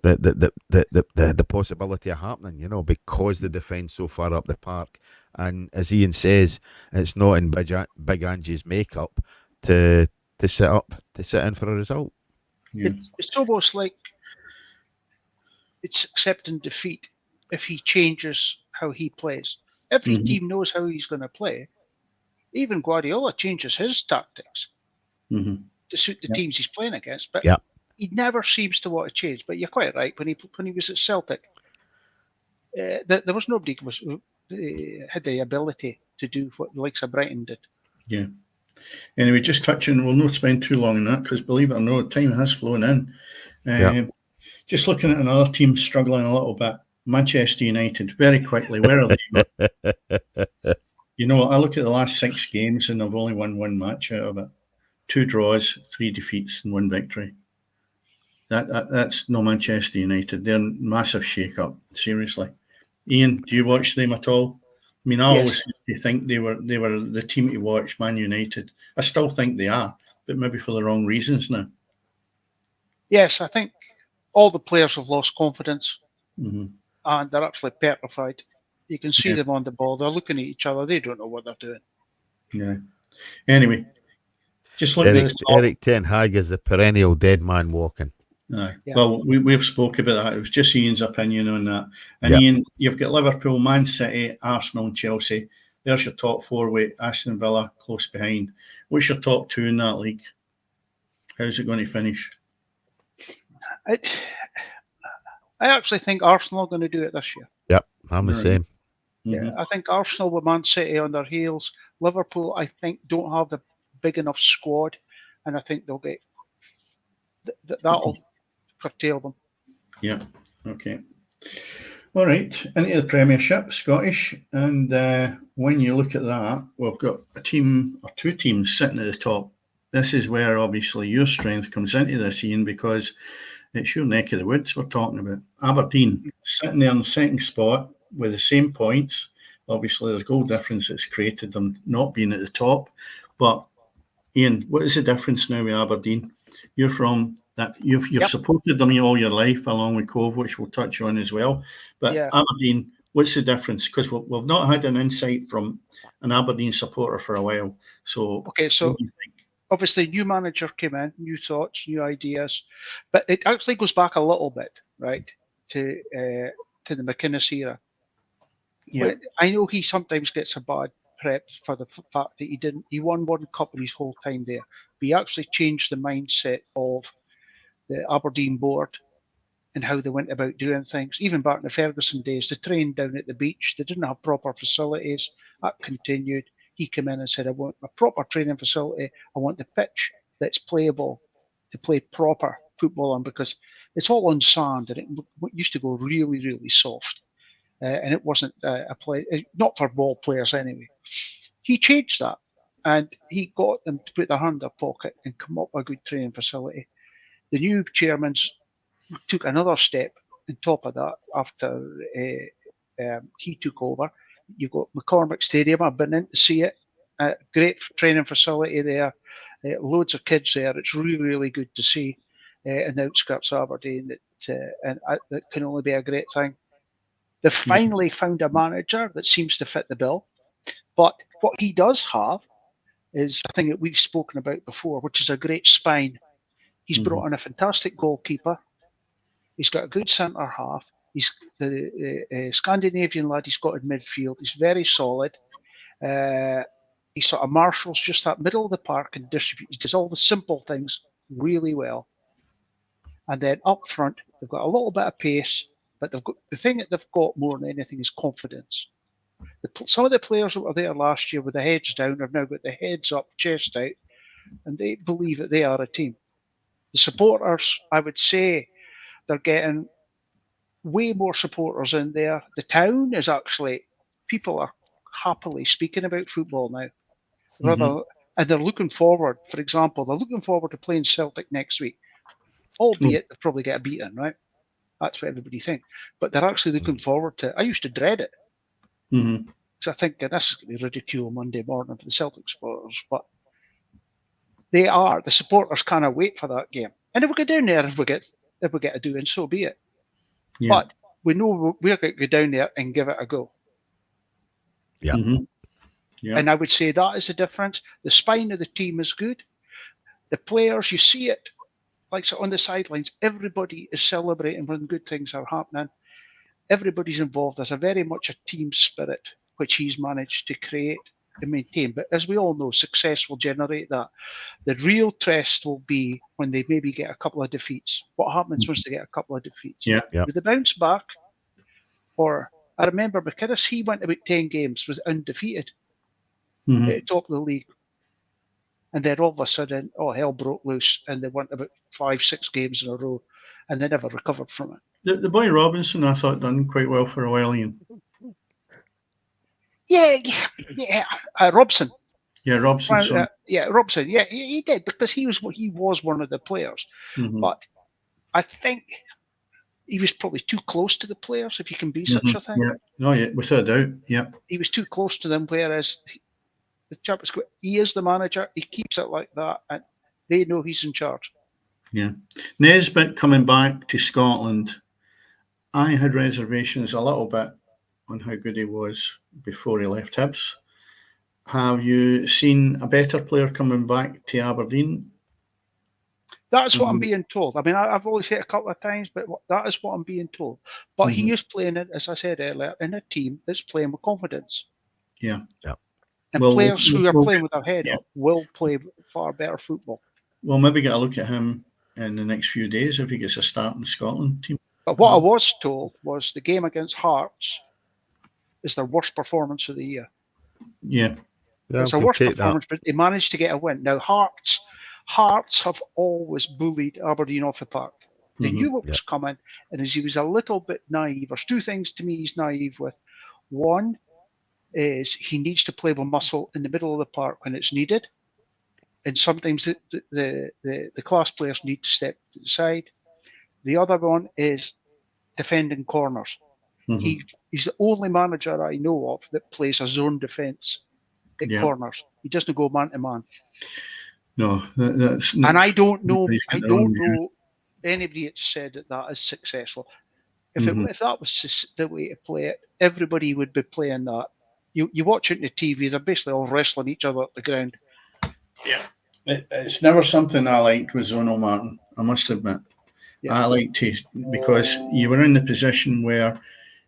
The possibility of happening, because the defence so far up the park. And as Iain says, it's not in Big Angie's makeup to sit in for a result. Yeah. It's almost like it's accepting defeat if he changes how he plays. Every team knows how he's going to play. Even Guardiola changes his tactics to suit the teams he's playing against, but he never seems to want to change. But you're quite right. When he was at Celtic, there was nobody had the ability to do what the likes of Brighton did. Yeah. Anyway, just touching, we'll not spend too long on that because, believe it or not, time has flown in. Just looking at another team struggling a little bit, Manchester United, very quickly, where are they? I look at the last 6 games and they've only won 1 match out of it. 2 draws, 3 defeats and 1 victory. That's no Manchester United. They're a massive shake-up, seriously. Iain, do you watch them at all? I mean, I always think they were the team to watch, Man United. I still think they are, but maybe for the wrong reasons now. Yes, I think all the players have lost confidence and they're actually petrified. You can see them on the ball. They're looking at each other. They don't know what they're doing. Yeah. Anyway, just looking at Eric Ten Hag is the perennial dead man walking. Aye. Yeah. Well, we've spoke about that. It was just Iain's opinion on that. And Iain, you've got Liverpool, Man City, Arsenal and Chelsea. There's your top 4 with Aston Villa close behind. What's your top 2 in that league? How's it going to finish? I actually think Arsenal are going to do it this year. Yep, I'm the same. Yeah, I think Arsenal with Man City on their heels. Liverpool, I think, don't have the big enough squad, and I think they'll get that'll curtail them. Yeah. Okay. All right. Into the Premiership, Scottish, and when you look at that, we've got a team or 2 teams sitting at the top. This is where obviously your strength comes into this, Iain, because it's your neck of the woods we're talking about. Aberdeen sitting there in the second spot with the same points. Obviously, there's goal difference that's created them not being at the top. But Iain, what is the difference now with Aberdeen? You're from that. You've supported them all your life, along with Cove, which we'll touch on as well. But Aberdeen, what's the difference? Because we've not had an insight from an Aberdeen supporter for a while. So obviously, new manager came in, new thoughts, new ideas, but it actually goes back a little bit, right, to the McInnes era. Yeah. I know he sometimes gets a bad prep for the fact that he won 1 cup in his whole time there, but he actually changed the mindset of the Aberdeen board and how they went about doing things. Even back in the Ferguson days, they trained down at the beach. They didn't have proper facilities. That continued. He came in and said, I want a proper training facility. I want the pitch that's playable to play proper football on, because it's all on sand and it used to go really, really soft. And it wasn't a play, not for ball players anyway. He changed that and he got them to put their hand in their pocket and come up with a good training facility. The new chairman took another step on top of that after he took over. You've got McCormick Stadium. I've been in to see it. Great training facility there. Loads of kids there. It's really, really good to see in the outskirts of Aberdeen. That can only be a great thing. They've finally found a manager that seems to fit the bill. But what he does have is a thing that we've spoken about before, which is a great spine. He's brought in a fantastic goalkeeper. He's got a good centre half. He's the Scandinavian lad he's got in midfield. He's very solid. He sort of marshals just that middle of the park and distributes. He does all the simple things really well. And then up front, they've got a little bit of pace, but they've got the thing that they've got more than anything is confidence. Some of the players that were there last year with the heads down have now got the heads up, chest out, and they believe that they are a team. The supporters, I would say, they're getting way more supporters in there. The town is actually, people are happily speaking about football now. And they're looking forward, for example, they're looking forward to playing Celtic next week, albeit they'll probably get a beating, right? That's what everybody thinks. But they're actually looking forward to it. I used to dread it. So I think this is going to be ridicule Monday morning for the Celtic supporters, but the supporters cannot wait for that game. And if we go down there, if we get a do, and so be it. Yeah. But we know we're going to go down there and give it a go. Yeah. Yeah. And I would say that is the difference. The spine of the team is good. The players, you see it, like so on the sidelines, everybody is celebrating when good things are happening. Everybody's involved. There's a very much a team spirit, which he's managed to create and maintain. But as we all know, success will generate that. The real test will be when they maybe get a couple of defeats. What happens once they get a couple of defeats? Yeah. With the bounce back, or I remember McInnes, he went about 10 games, was undefeated at the top of the league. And then all of a sudden, hell broke loose, and they went about 5-6 games in a row, and they never recovered from it. The boy Robinson, I thought, done quite well for a while, Ian. Yeah. Robson. Yeah, Robson. Robson. Yeah, he did, because he was one of the players. But I think he was probably too close to the players, if you can be such a thing. Yeah. No, yeah, without a doubt. Yeah. He was too close to them, whereas the chap is, he is the manager. He keeps it like that, and they know he's in charge. Yeah. Nesbitt coming back to Scotland, I had reservations a little bit on how good he was before he left Hibs. Have you seen a better player coming back to Aberdeen? That's what I'm being told. I mean, I've only said it a couple of times, but that is what I'm being told. But he is playing it, as I said earlier, in a team that's playing with confidence. Yeah. And players who are playing with their head up will play far better football. We'll maybe get a look at him in the next few days if he gets a start in the Scotland team. But what I was told was the game against Hearts is their worst performance of the year. Yeah. It's their worst performance, but they managed to get a win. Now, Hearts have always bullied Aberdeen off the park. They knew what was coming, and as he was a little bit naive, there's two things to me he's naive with. One is he needs to play with muscle in the middle of the park when it's needed. And sometimes the class players need to step to the side. The other one is defending corners. He's the only manager I know of that plays a zone defence at corners. He doesn't go man to man. No, that's not. And I don't know anybody that's said that is successful. If that was the way to play it, everybody would be playing that. You watch it on the TV, they're basically all wrestling each other at the ground. Yeah. It's never something I liked with Zonal Martin, I must admit. Yeah. I liked to, because you were in the position where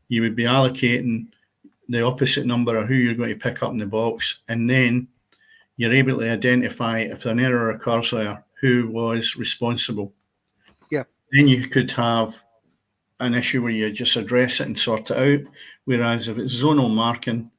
you would be allocating the opposite number of who you're going to pick up in the box, and then you're able to identify if an error occurs there, who was responsible. Yeah. Then you could have an issue where you just address it and sort it out. Whereas if it's zonal marking,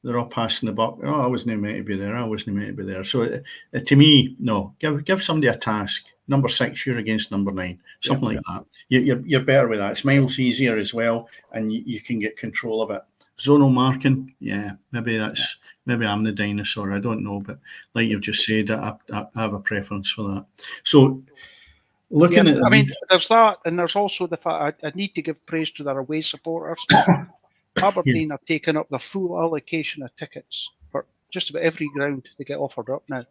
they're all passing the buck. I wasn't meant to be there. I wasn't meant to be there. So to me, no. Give somebody a task. Number 6, you're against number 9. Something like that. You're better with that. It's miles easier as well, and you can get control of it. Zonal marking, maybe I'm the dinosaur. I don't know, but like you've just said, I have a preference for that. So looking at, there's that, and there's also the fact I need to give praise to their away supporters. Aberdeen are taking up the full allocation of tickets for just about every ground they get offered up now.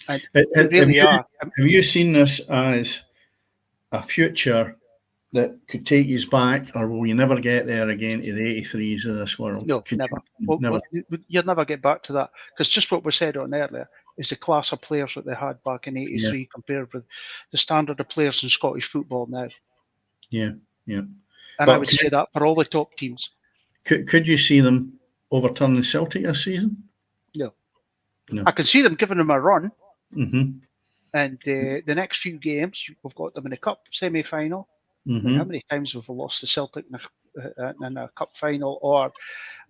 And they really are. Have you seen this as a future that could take you back, or will you never get there again to the 83s of this world? No, never. You'll never get back to that, because just what we said on earlier is the class of players that they had back in 83 compared with the standard of players in Scottish football now. Yeah. And I would say that for all the top teams. Could you see them overturning Celtic this season? No. I can see them giving them a run. And the next few games, we've got them in a cup semi-final. I mean, how many times have we lost to Celtic in a cup final or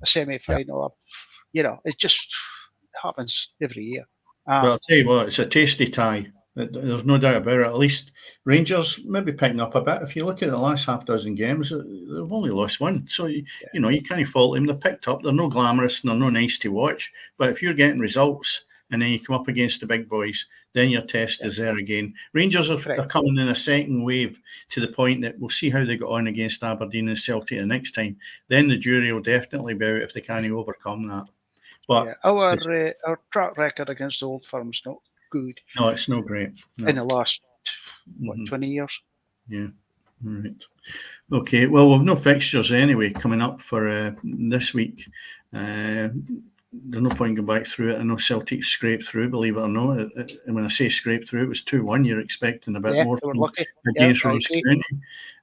a semi-final? You know, it just happens every year. Well, I'll tell you what, it's a tasty tie. There's no doubt about it. At least Rangers maybe picking up a bit. If you look at the last half dozen games, they've only lost one. So, you can't fault them. They're picked up. They're no glamorous and they're no nice to watch. But if you're getting results and then you come up against the big boys, then your test is there again. Rangers are coming in a second wave to the point that we'll see how they got on against Aberdeen and Celtic the next time. Then the jury will definitely be out if they can't overcome that. But our track record against the Old Firm's not good. No, it's not great. No. In the last 20 years. Yeah, right. Okay, well, we've no fixtures anyway coming up for this week. There's no point going back through it. I know Celtic scraped through, believe it or not. And when I say scraped through, it was 2-1. You're expecting a bit more from against Ross County.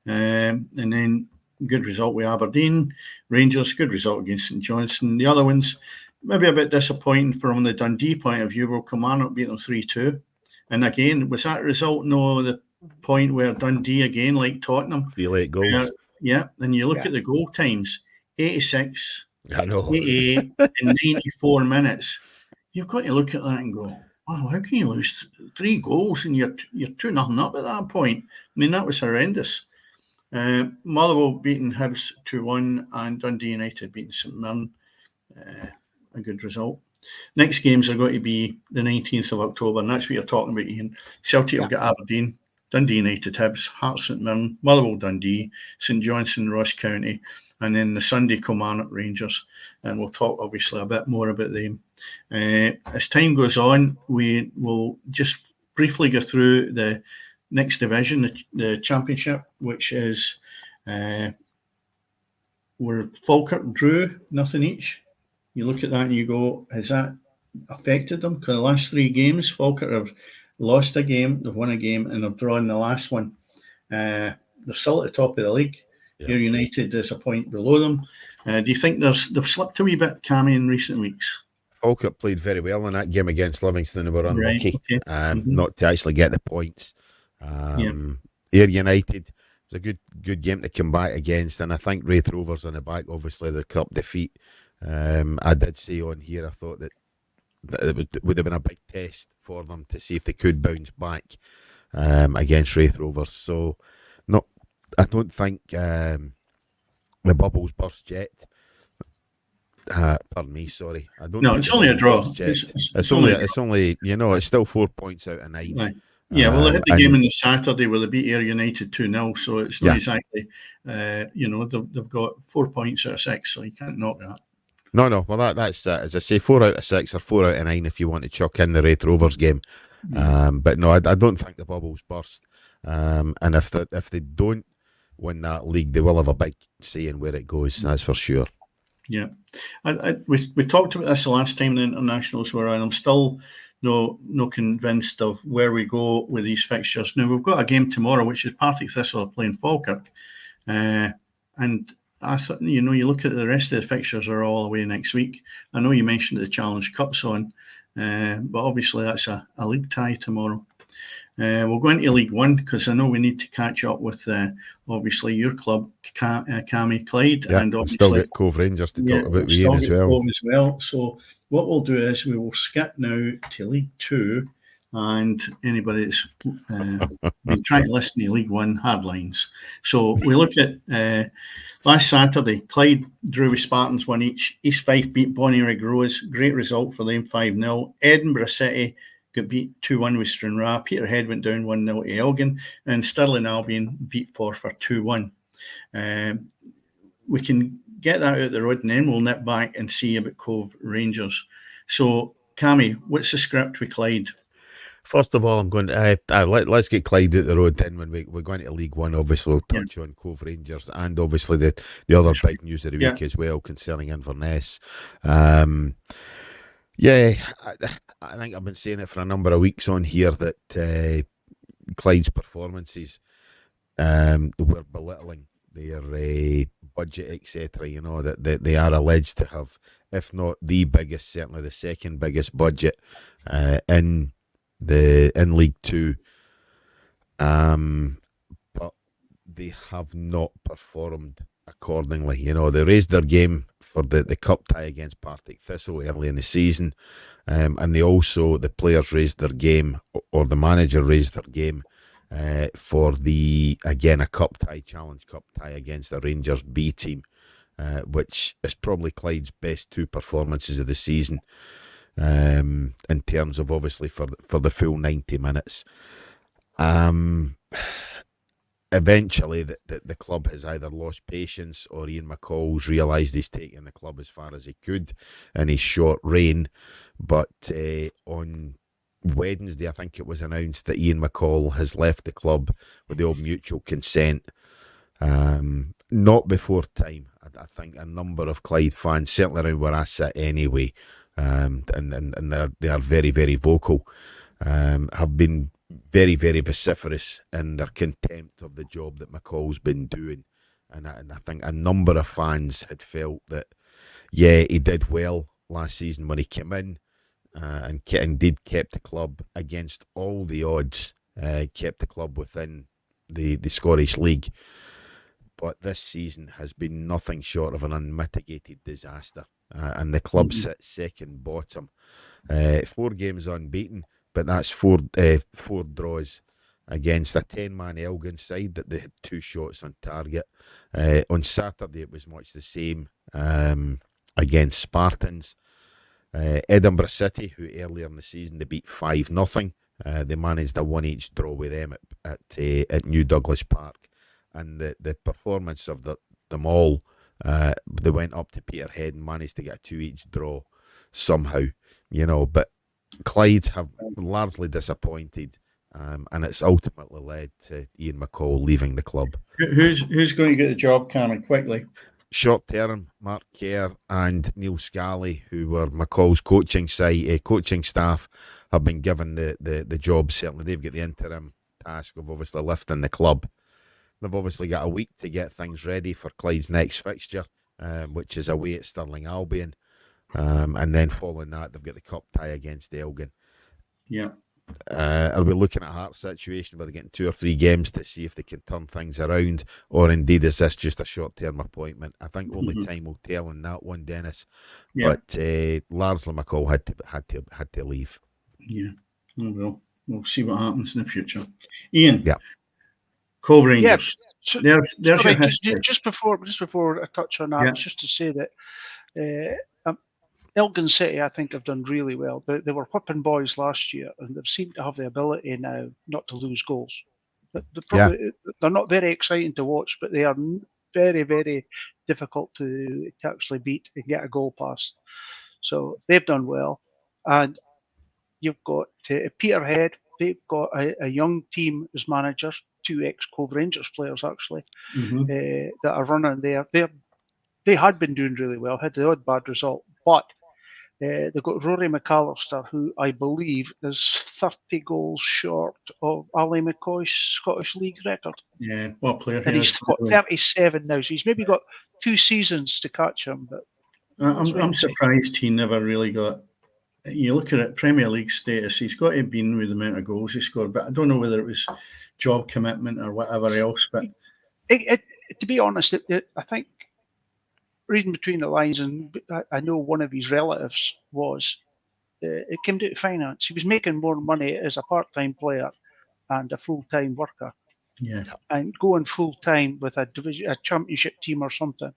And then good result with Aberdeen. Rangers, good result against St Johnstone. The other ones, maybe a bit disappointing from the Dundee point of view. Well, Kilmarnock beat them 3-2. And again, was that result the point where Dundee again, like Tottenham? 3 late goals. And you look at the goal times, 86, I know. 88, and 94 minutes. You've got to look at that and go, wow, how can you lose 3 goals and you're 2-0 up at that point? I mean, that was horrendous. Motherwell beating Hibs 2-1 and Dundee United beating St Mirren. A good result. Next games are going to be the 19th of October, and that's what you're talking about, Ian. Celtic will get Aberdeen, Dundee United, Hibs, Hearts St Mirren, Motherwell, Dundee, St Johnstone, Ross County, and then the Sunday Kilmarnock Rangers. And we'll talk obviously a bit more about them. As time goes on, we will just briefly go through the next division, the Championship, which is where Falkirk drew nothing each. You look at that and you go, has that affected them? Because the last 3 games, Falkirk have lost a game, they've won a game, and they've drawn the last one. They're still at the top of the league. Yeah. Ayr United is a point below them. Do you think they've slipped a wee bit, Cammy, in recent weeks? Falkirk played very well in that game against Livingston. They were unlucky not to actually get the points. Ayr United was a good game to come back against, and I think Wraith Rovers on the back, obviously the cup defeat. I did say on here I thought that it would have been a big test for them to see if they could bounce back against Wraith Rovers. So I don't think the bubble's burst yet. Pardon me, sorry. It's only a draw. It's only it's still 4 points out of 9. Right. Yeah, well, they had the game on the Saturday where they beat Ayr United 2-0, so it's not exactly, they've got 4 points out of 6, so you can't knock that. No. Well, that's as I say, 4 out of 6 or 4 out of 9 if you want to chuck in the Wraith Rovers game. But no, I don't think the bubble's burst. And if they don't win that league, they will have a big say in where it goes. That's for sure. Yeah, we talked about this the last time the internationals were on. I'm still no convinced of where we go with these fixtures. Now we've got a game tomorrow, which is Partick Thistle playing Falkirk, and I thought you look at the rest of the fixtures are all away next week. I know you mentioned the Challenge Cup's on, but obviously that's a league tie tomorrow. We'll go into League One because I know we need to catch up with obviously your club, Cammy Clyde, and obviously still get Cove Rangers to talk about with Ian as well. So what we'll do is we will skip now to League Two, and anybody that's been trying to listen to League One headlines. So we look at last Saturday, Clyde drew with Spartans 1 each. East Fife beat Bonnyrigg Rose, great result for them 5-0. Edinburgh City got beat 2-1 with Stranraer. Peterhead went down 1-0 to Elgin, and Stirling Albion beat Forfar 2-1. We can get that out the road, and then we'll nip back and see about Cove Rangers. So, Cammy, what's the script with Clyde? First of all, I'm going to let's get Clyde out the road. Then when we're going to League One, obviously we'll touch on Cove Rangers and obviously the other big news of the week as well concerning Inverness. I think I've been saying it for a number of weeks on here that Clyde's performances were belittling their budget, etc. That they are alleged to have, if not the biggest, certainly the second biggest budget in in League Two. But they have not performed accordingly. You know, they raised their game for the cup tie against Partick Thistle early in the season, and the players raised their game, or the manager raised their game for a cup tie, Challenge Cup tie against the Rangers B team, which is probably Clyde's best two performances of the season, in terms of obviously for the full 90 minutes. Eventually the club has either lost patience, or Iain McCall's realised he's taken the club as far as he could in his short reign. But on Wednesday, I think it was announced that Iain McCall has left the club with the old mutual consent. Not before time. I think a number of Clyde fans, certainly around where I sit anyway, and they are very, very vocal, have been very, very vociferous in their contempt of the job that McCall's been doing. And I think a number of fans had felt that, yeah, he did well last season when he came in, and indeed kept the club against all the odds, kept the club within the Scottish League. But this season has been nothing short of an unmitigated disaster, and the club sits second bottom, 4 games unbeaten, but that's four draws against a 10-man Elgin side that they had 2 shots on target. On Saturday it was much the same, against Spartans. Edinburgh City, who earlier in the season they beat 5-0, they managed a 1-1 draw with them at New Douglas Park. And the performance of them all, they went up to Peterhead and managed to get a 2-2 draw somehow, you know. But Clyde have largely disappointed, and it's ultimately led to Iain McCall leaving the club. Who's going to get the job, Cameron, quickly? Short term, Mark Kerr and Neil Scally, who were McCall's coaching staff, have been given the job. Certainly they've got the interim task of obviously lifting the club. They've obviously got a week to get things ready for Clyde's next fixture, which is away at Stirling Albion. And then following that, they've got the cup tie against Elgin. Yeah. Are we looking at a Hearts situation where they're getting 2 or 3 games to see if they can turn things around, or indeed is this just a short-term appointment? I think only time will tell on that one, Dennis. Yeah. But largely McCall had to leave. Yeah. Well, we'll see what happens in the future. Iain. Yeah. Cove Rangers. Yeah. There's your history. Just before I touch on that, just to say that Elgin City, I think, have done really well. They were whipping boys last year, and they've seemed to have the ability now not to lose goals. They're not very exciting to watch, but they are very, very difficult to actually beat and get a goal past. So they've done well. And you've got Peterhead. They've got a young team as managers, 2 ex-Cove Rangers players, actually, that are running there. They had been doing really well, had the odd bad result, but they've got Rory McAllister, who I believe is 30 goals short of Ali McCoy's Scottish League record. Yeah, what player? And he's got 37 now, so he's maybe got 2 seasons to catch him. But I'm surprised he never really got. You look at it, Premier League status, he's got to have been with the amount of goals he scored, but I don't know whether it was job commitment or whatever else. But to be honest, I think, reading between the lines, and I know one of his relatives it came down to finance. He was making more money as a part-time player and a full-time worker. Yeah. And going full-time with a championship team or something,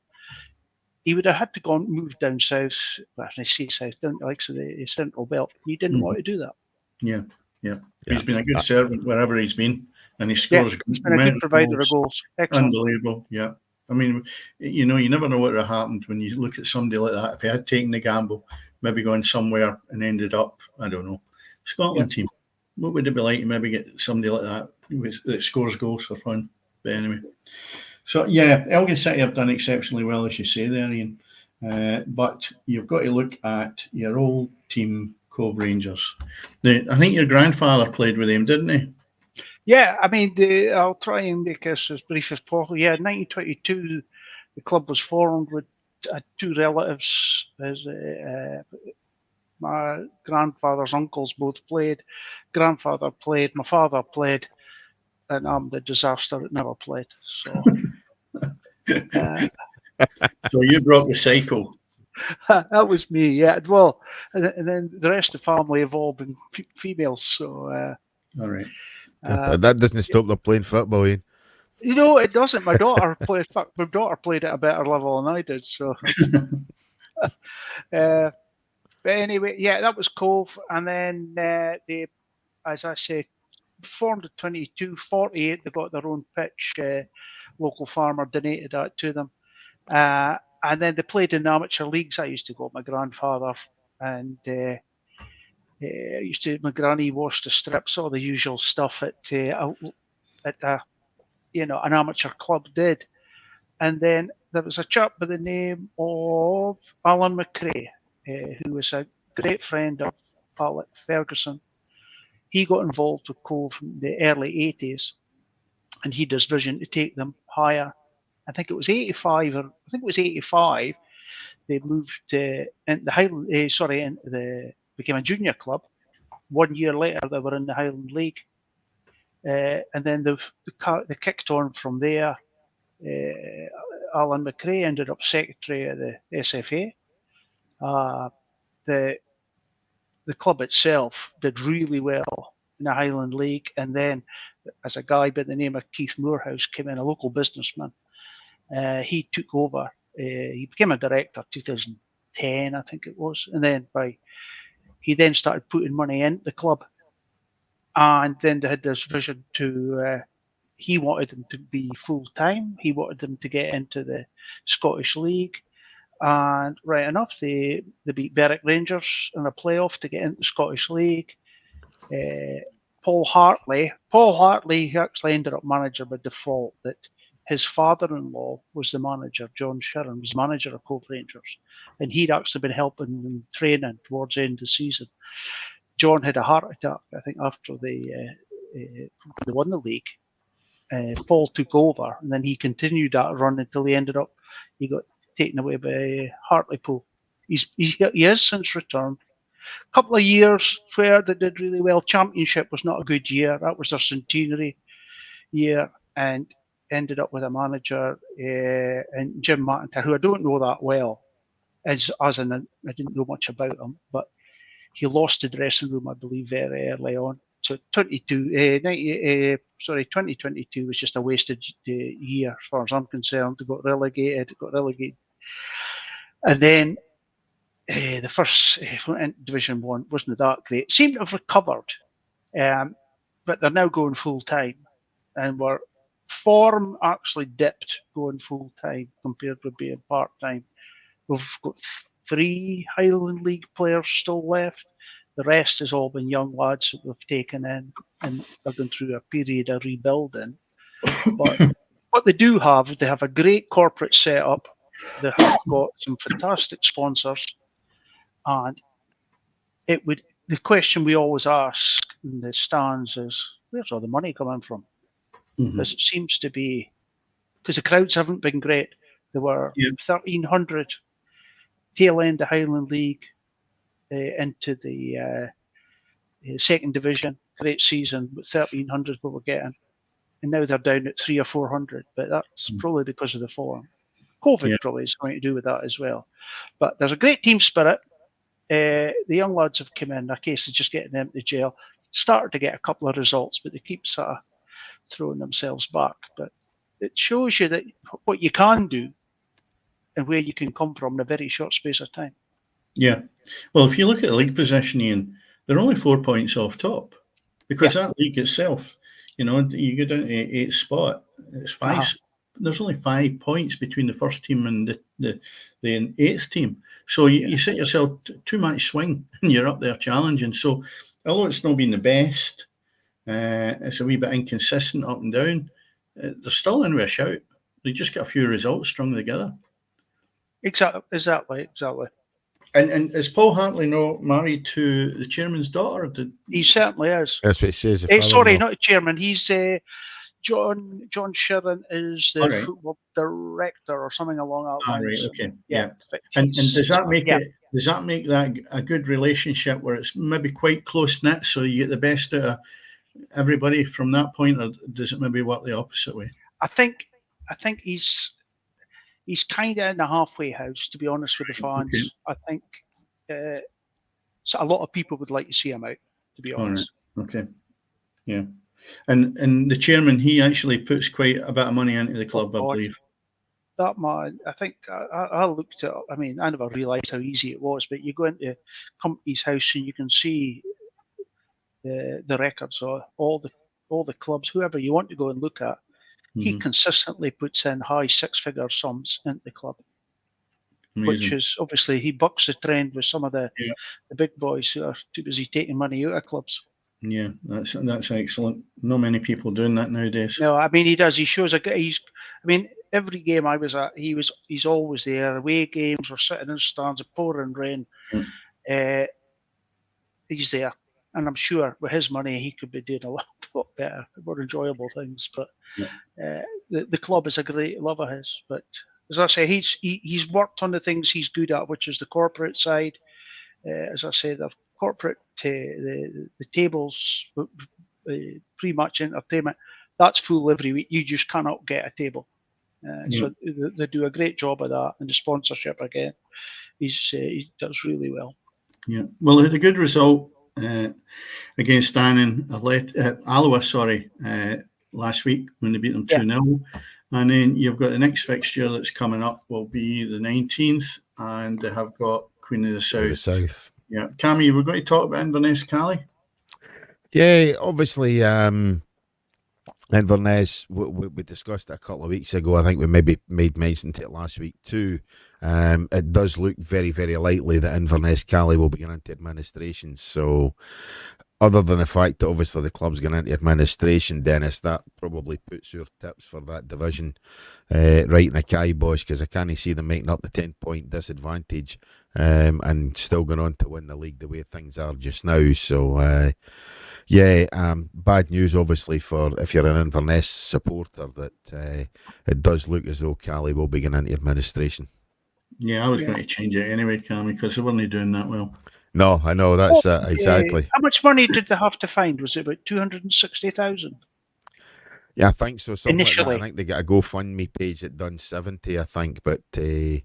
he would have had to move down south. Well, I say south, down to like the Central Belt. He didn't want to do that. Yeah. He's been a good servant wherever he's been, and he scores. He's been a good provider of goals. Excellent. Unbelievable. Yeah. I mean, you know, you never know what would have happened when you look at somebody like that. If he had taken the gamble, maybe gone somewhere and ended up, I don't know, Scotland team. What would it be like to maybe get somebody like that that scores goals for fun? But anyway, so yeah, Elgin City have done exceptionally well, as you say there, Iain. But you've got to look at your old team, Cove Rangers. I think your grandfather played with them, didn't he? Yeah, I mean, I'll try and make this as brief as possible. Yeah, 1922, the club was formed with 2 relatives as My grandfather's uncles both played. Grandfather played. My father played. And I'm the disaster that never played. So So you brought the cycle. that was me, yeah. Well, and then the rest of the family have all been females. So All right. That doesn't stop them playing football, Ian. It doesn't. My daughter played. My daughter played at a better level than I did. So, but anyway, yeah, that was Cove, and then they, as I say, formed at 22, 48. They got their own pitch. Local farmer donated that to them. And then they played in the amateur leagues. I used to go with my grandfather, and my granny washed the strips, all the usual stuff at an amateur club did. And then there was a chap by the name of Alan McRae, who was a great friend of Alec Ferguson. He got involved with Cove in the early 80s, and he does vision to take them higher. I think it was 85, or I think it was 85. They moved into the Highland. Became a junior club. 1 year later, they were in the Highland League, and then they kicked on from there. Alan McRae ended up secretary of the SFA. The club itself did really well in the Highland League, and then as a guy by the name of Keith Moorhouse came in, a local businessman, he took over. He became a director 2010, I think it was, and then he then started putting money into the club, and then they had this vision to. He wanted them to be full time. He wanted them to get into the Scottish League, and right enough, they beat Berwick Rangers in a playoff to get into the Scottish League. Paul Hartley actually ended up manager by default. That his father-in-law was the manager. John Sheeran was manager of Cove Rangers, and he'd actually been helping them training towards the end of the season. John had a heart attack, I think, after they won the league. Paul took over, and then he continued that run until he got taken away by Hartlepool. He has since returned. A couple of years where they did really well. Championship was not a good year. That was their centenary year, and ended up with a manager and Jim McIntyre, who I don't know that well, I didn't know much about him, but he lost the dressing room, I believe, very early on. So 2022 was just a wasted year as far as I'm concerned. They got relegated. And then the first Division 1 wasn't that great. Seemed to have recovered, but they're now going full time, and form actually dipped going full time compared with being part time. We've got 3 Highland League players still left. The rest has all been young lads that we've taken in, and they're going through a period of rebuilding. But what they do have, they have a great corporate setup. They have got some fantastic sponsors, and the question we always ask in the stands is, where's all the money coming from? Because it seems to be, because the crowds haven't been great. There were 1,300 tail end of Highland League into the second division. Great season, but 1,300 we were getting, and now they're down at 300 or 400. But that's probably because of the form. COVID probably is going to do with that as well. But there's a great team spirit. The young lads have come in. A case of just getting them to jail. Started to get a couple of results, but they keep sort of throwing themselves back. But it shows you that what you can do and where you can come from in a very short space of time. Yeah. Well, if you look at the league position, Ian, they're only 4 points off top, because that league itself, you go down to 8th spot. It's 5. There's only 5 points between the first team and the 8th team. So you set yourself 2-match swing, and you're up there challenging. So although it's not been the best, it's a wee bit inconsistent up and down. They're still in with a shout. They just got a few results strung together. Exactly. And is Paul Hartley not married to the chairman's daughter? He certainly is. That's what it says. Sorry, not the chairman. He's John Sheeran is the All right. football director or something along that All lines. right. Okay. Yeah. And does that make yeah. it? Does that make that a good relationship where it's maybe quite close knit, so you get the best out of everybody from that point, or does it maybe work the opposite way? I think he's kind of in the halfway house, to be honest with the fans. Okay. I think so a lot of people would like to see him out, to be All right. honest. Okay. Yeah. And the chairman, he actually puts quite a bit of money into the club, I believe. That man, I think I looked at. I mean, I never realised how easy it was, but you go into company's house and you can see the records of all the clubs, whoever you want to go and look at. He consistently puts in high six-figure sums into the club. Amazing. Which is obviously he bucks the trend with some of the big boys who are too busy taking money out of clubs. Yeah, that's excellent. Not many people doing that nowadays. No, I mean he does. He shows every game I was at, he's always there. Away games, we're sitting in stands, pouring rain. He's there, and I'm sure with his money he could be doing a lot better, more enjoyable things. But the club is a great love of his. But as I say, he's worked on the things he's good at, which is the corporate side. As I say, the corporate, the tables, pre-match entertainment, that's full every week. You just cannot get a table. So they do a great job of that, and the sponsorship again, he does really well. Yeah, well, they had a good result against Alloa, last week when they beat them 2-0. And then you've got the next fixture that's coming up will be the 19th, and they have got Queen of the South. Yeah, Cammy, we're going to talk about Inverness Cali. Yeah, obviously, Inverness, we discussed it a couple of weeks ago. I think we maybe made mention to it last week too. It does look very, very likely that Inverness Cali will be going into administration. So, other than the fact that obviously the club's going into administration, Dennis, that probably puts your tips for that division right in the kibosh, because I can't see them making up the 10-point disadvantage and still going on to win the league the way things are just now. So, bad news obviously for if you're an Inverness supporter that it does look as though Cali will be going into administration. Yeah, I was going to change it anyway, Cammy, because they weren't doing that well. No, I know, that's exactly. How much money did they have to find? Was it about 260,000? Yeah, I think so. Initially. Like that. I think they got a GoFundMe page that done 70, I think. But I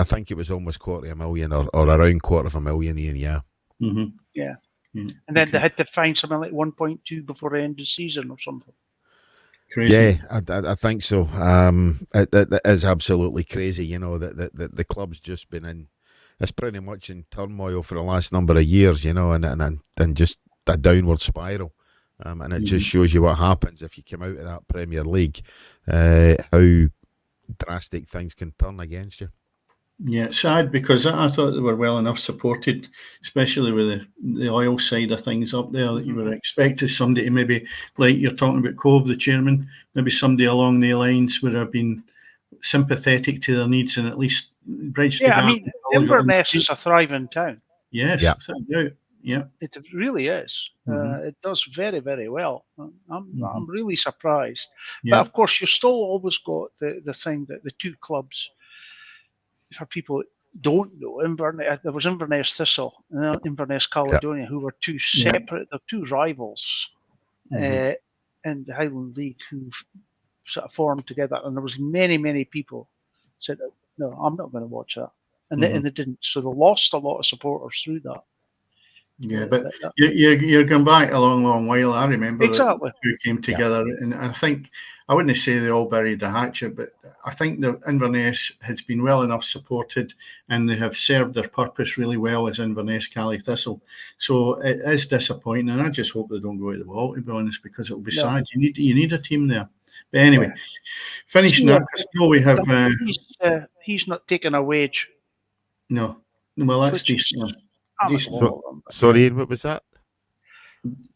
think it was almost $250,000 or around $250,000, Ian, yeah. Mm-hmm. Yeah. And then they had to find something like 1.2 before the end of the season or something. Crazy. Yeah, I think so. It is absolutely crazy, that the club's just been in. It's pretty much in turmoil for the last number of years, and just a downward spiral. And it just shows you what happens if you come out of that Premier League, how drastic things can turn against you. Yeah, it's sad because I thought they were well enough supported, especially with the oil side of things up there, that you would expect somebody to maybe, like you're talking about Cove, the chairman, maybe somebody along the lines would have been sympathetic to their needs and at least bridge the gap. I mean, Inverness is a thriving town. Yes, yeah. It really is. It does very, very well. I'm really surprised. But of course, you still always got the thing that the two clubs, for people who don't know, there was Inverness Thistle and Inverness Caledonia, who were two separate, they're two rivals in the Highland League who've sort of formed together. And there was many people said, no, I'm not going to watch that. And they didn't. So they lost a lot of supporters through that. Yeah, but you're going back a long while. I remember exactly who came together, and I think I wouldn't say they all buried the hatchet, but I think the Inverness has been well enough supported, and they have served their purpose really well as Inverness Cali Thistle. So it is disappointing, and I just hope they don't go to the wall, to be honest, because it will be sad. You need a team there. But anyway, finishing up, we have. He's not taking a wage. No, well that's decent. Sorry, what was that?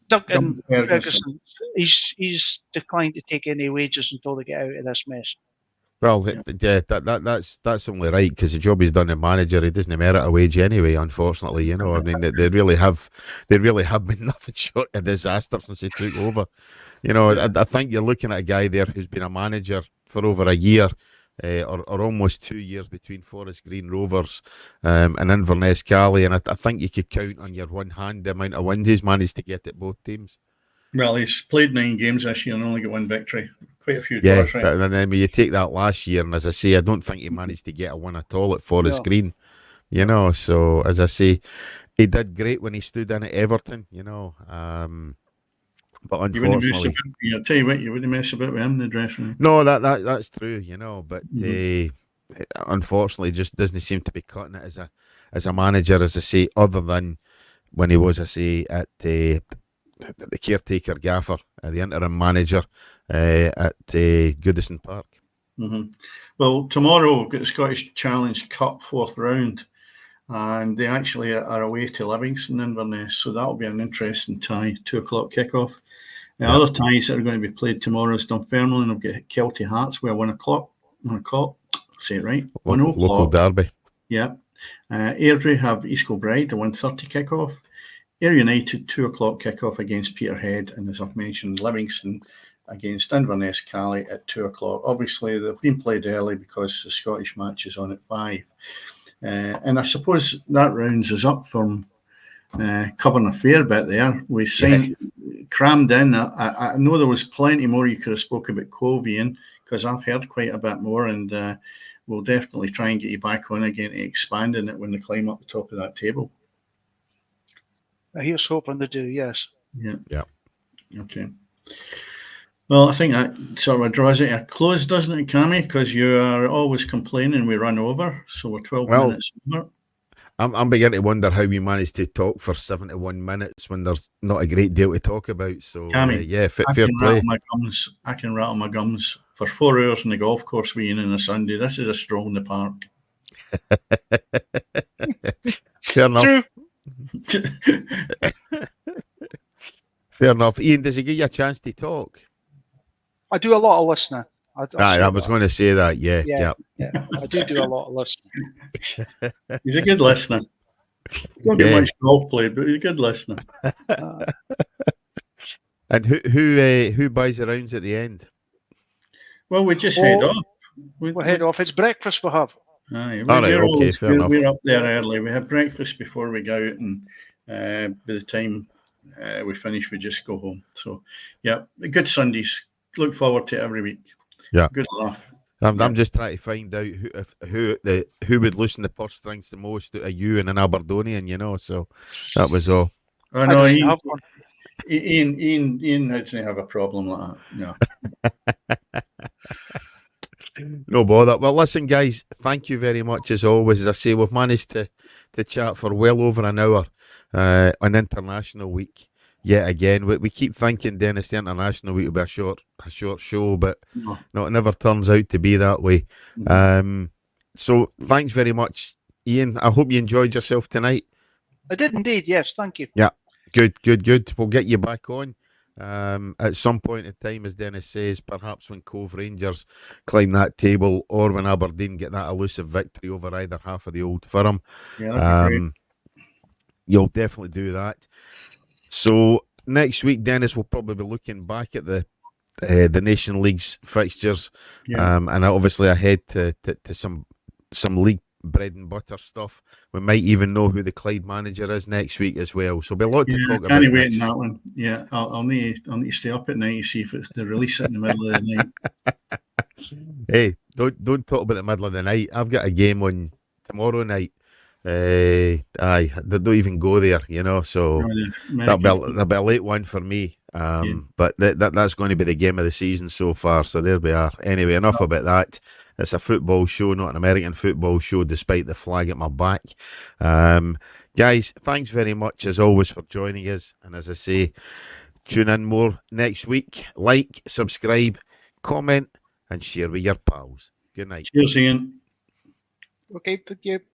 Duncan Ferguson. He's declined to take any wages until they get out of this mess. Well, that's only right, because the job he's done as manager, he doesn't merit a wage anyway. Unfortunately, you know, I mean, they really have been nothing short of disaster since he took over. You know, I think you're looking at a guy there who's been a manager for over a year, or almost 2 years, between Forest Green Rovers and Inverness Cali, and I think you could count on your one hand the amount of wins he's managed to get at both teams. Well, he's played 9 games this year and only got 1 victory. Quite a few Yeah, draws, right? but then when you take that last year, and as I say, I don't think he managed to get a win at all at Forest No. Green. You know, so as I say, he did great when he stood in at Everton. You know, but You wouldn't mess unfortunately, about. I'll tell you what, you wouldn't mess about with him in the dressing room. no, that's true. You know, but Mhm. unfortunately, just doesn't seem to be cutting it as a manager, as I say, other than when he was, I say, at the caretaker gaffer, the interim manager at Goodison Park. Mhm. Well, tomorrow we've got the Scottish Challenge Cup 4th round, and they actually are away to Livingston, Inverness, so that'll be an interesting tie, 2 o'clock kickoff. The Yeah. other ties that are going to be played tomorrow is Dunfermline have got Kelty Hearts, where 1 o'clock, say it right, 1 Local o'clock. derby. Yeah. Airdrie have East Kilbride, a 1:30 kickoff. Ayr United, 2 o'clock kickoff against Peterhead, and as I've mentioned, Livingston against Inverness Cali at 2 o'clock. Obviously, they've been played early because the Scottish match is on at 5. And I suppose that rounds us up from covering a fair bit there. We crammed in. I know there was plenty more you could have spoke about Cove, Iain, because I've heard quite a bit more, and we'll definitely try and get you back on again to expand on it when they climb up the top of that table. Here's hoping to do, yes. Yeah. Okay. Well, I think that sort of draws it a close, doesn't it, Cammy? Because you are always complaining we run over, so we're 12 minutes over. I'm beginning to wonder how we managed to talk for 71 minutes when there's not a great deal to talk about. So, Cammy, yeah, fair I can play. rattle my gums for 4 hours on the golf course with Ian on a Sunday. This is a stroll in the park. Fair enough. True. Fair enough. Ian, does he give you a chance to talk? I do a lot of listening. I was going to say that. Yeah. I do a lot of listening. He's a good listener. Don't get much golf played, but he's a good listener. And who buys the rounds at the end? Well, we just head off. We'll head off. It's breakfast we have. Aye, fair enough. We're up there early. We have breakfast before we go out, and by the time we finish, we just go home. So, yeah, good Sundays. Look forward to it every week. Yeah, good laugh. I'm just trying to find out who would loosen the purse strings the most out of you and an Aberdonian, you know. So that was all. Oh no, Ian doesn't have a problem like that. No. No bother. Well, listen, guys, thank you very much as always. As I say, we've managed to chat for well over an hour on International Week. Yet again, we keep thinking, Dennis, the International Week will be a short show, but no, it never turns out to be that way. Mm-hmm. So thanks very much, Ian. I hope you enjoyed yourself tonight. I did indeed, yes, thank you. Yeah, good. We'll get you back on at some point in time, as Dennis says, perhaps when Cove Rangers climb that table, or when Aberdeen get that elusive victory over either half of the Old Firm. Yeah, that'd be great. You'll definitely do that. So next week, Dennis, will probably be looking back at the Nation League's fixtures, and obviously ahead to some league bread and butter stuff. We might even know who the Clyde manager is next week as well. So there'll be a lot to talk about. Can't wait on that one. Yeah, I'll need to stay up at night to see if they release it in the middle of the night. Hey, don't talk about the middle of the night. I've got a game on tomorrow night. They don't even go there, you know. So that'll be a late one for me. But that's going to be the game of the season so far. So there we are. Anyway, enough about that. It's a football show, not an American football show, despite the flag at my back. Guys, thanks very much as always for joining us. And as I say, tune in more next week. Like, subscribe, comment, and share with your pals. Good night. Cheers, Ian. Okay, thank you.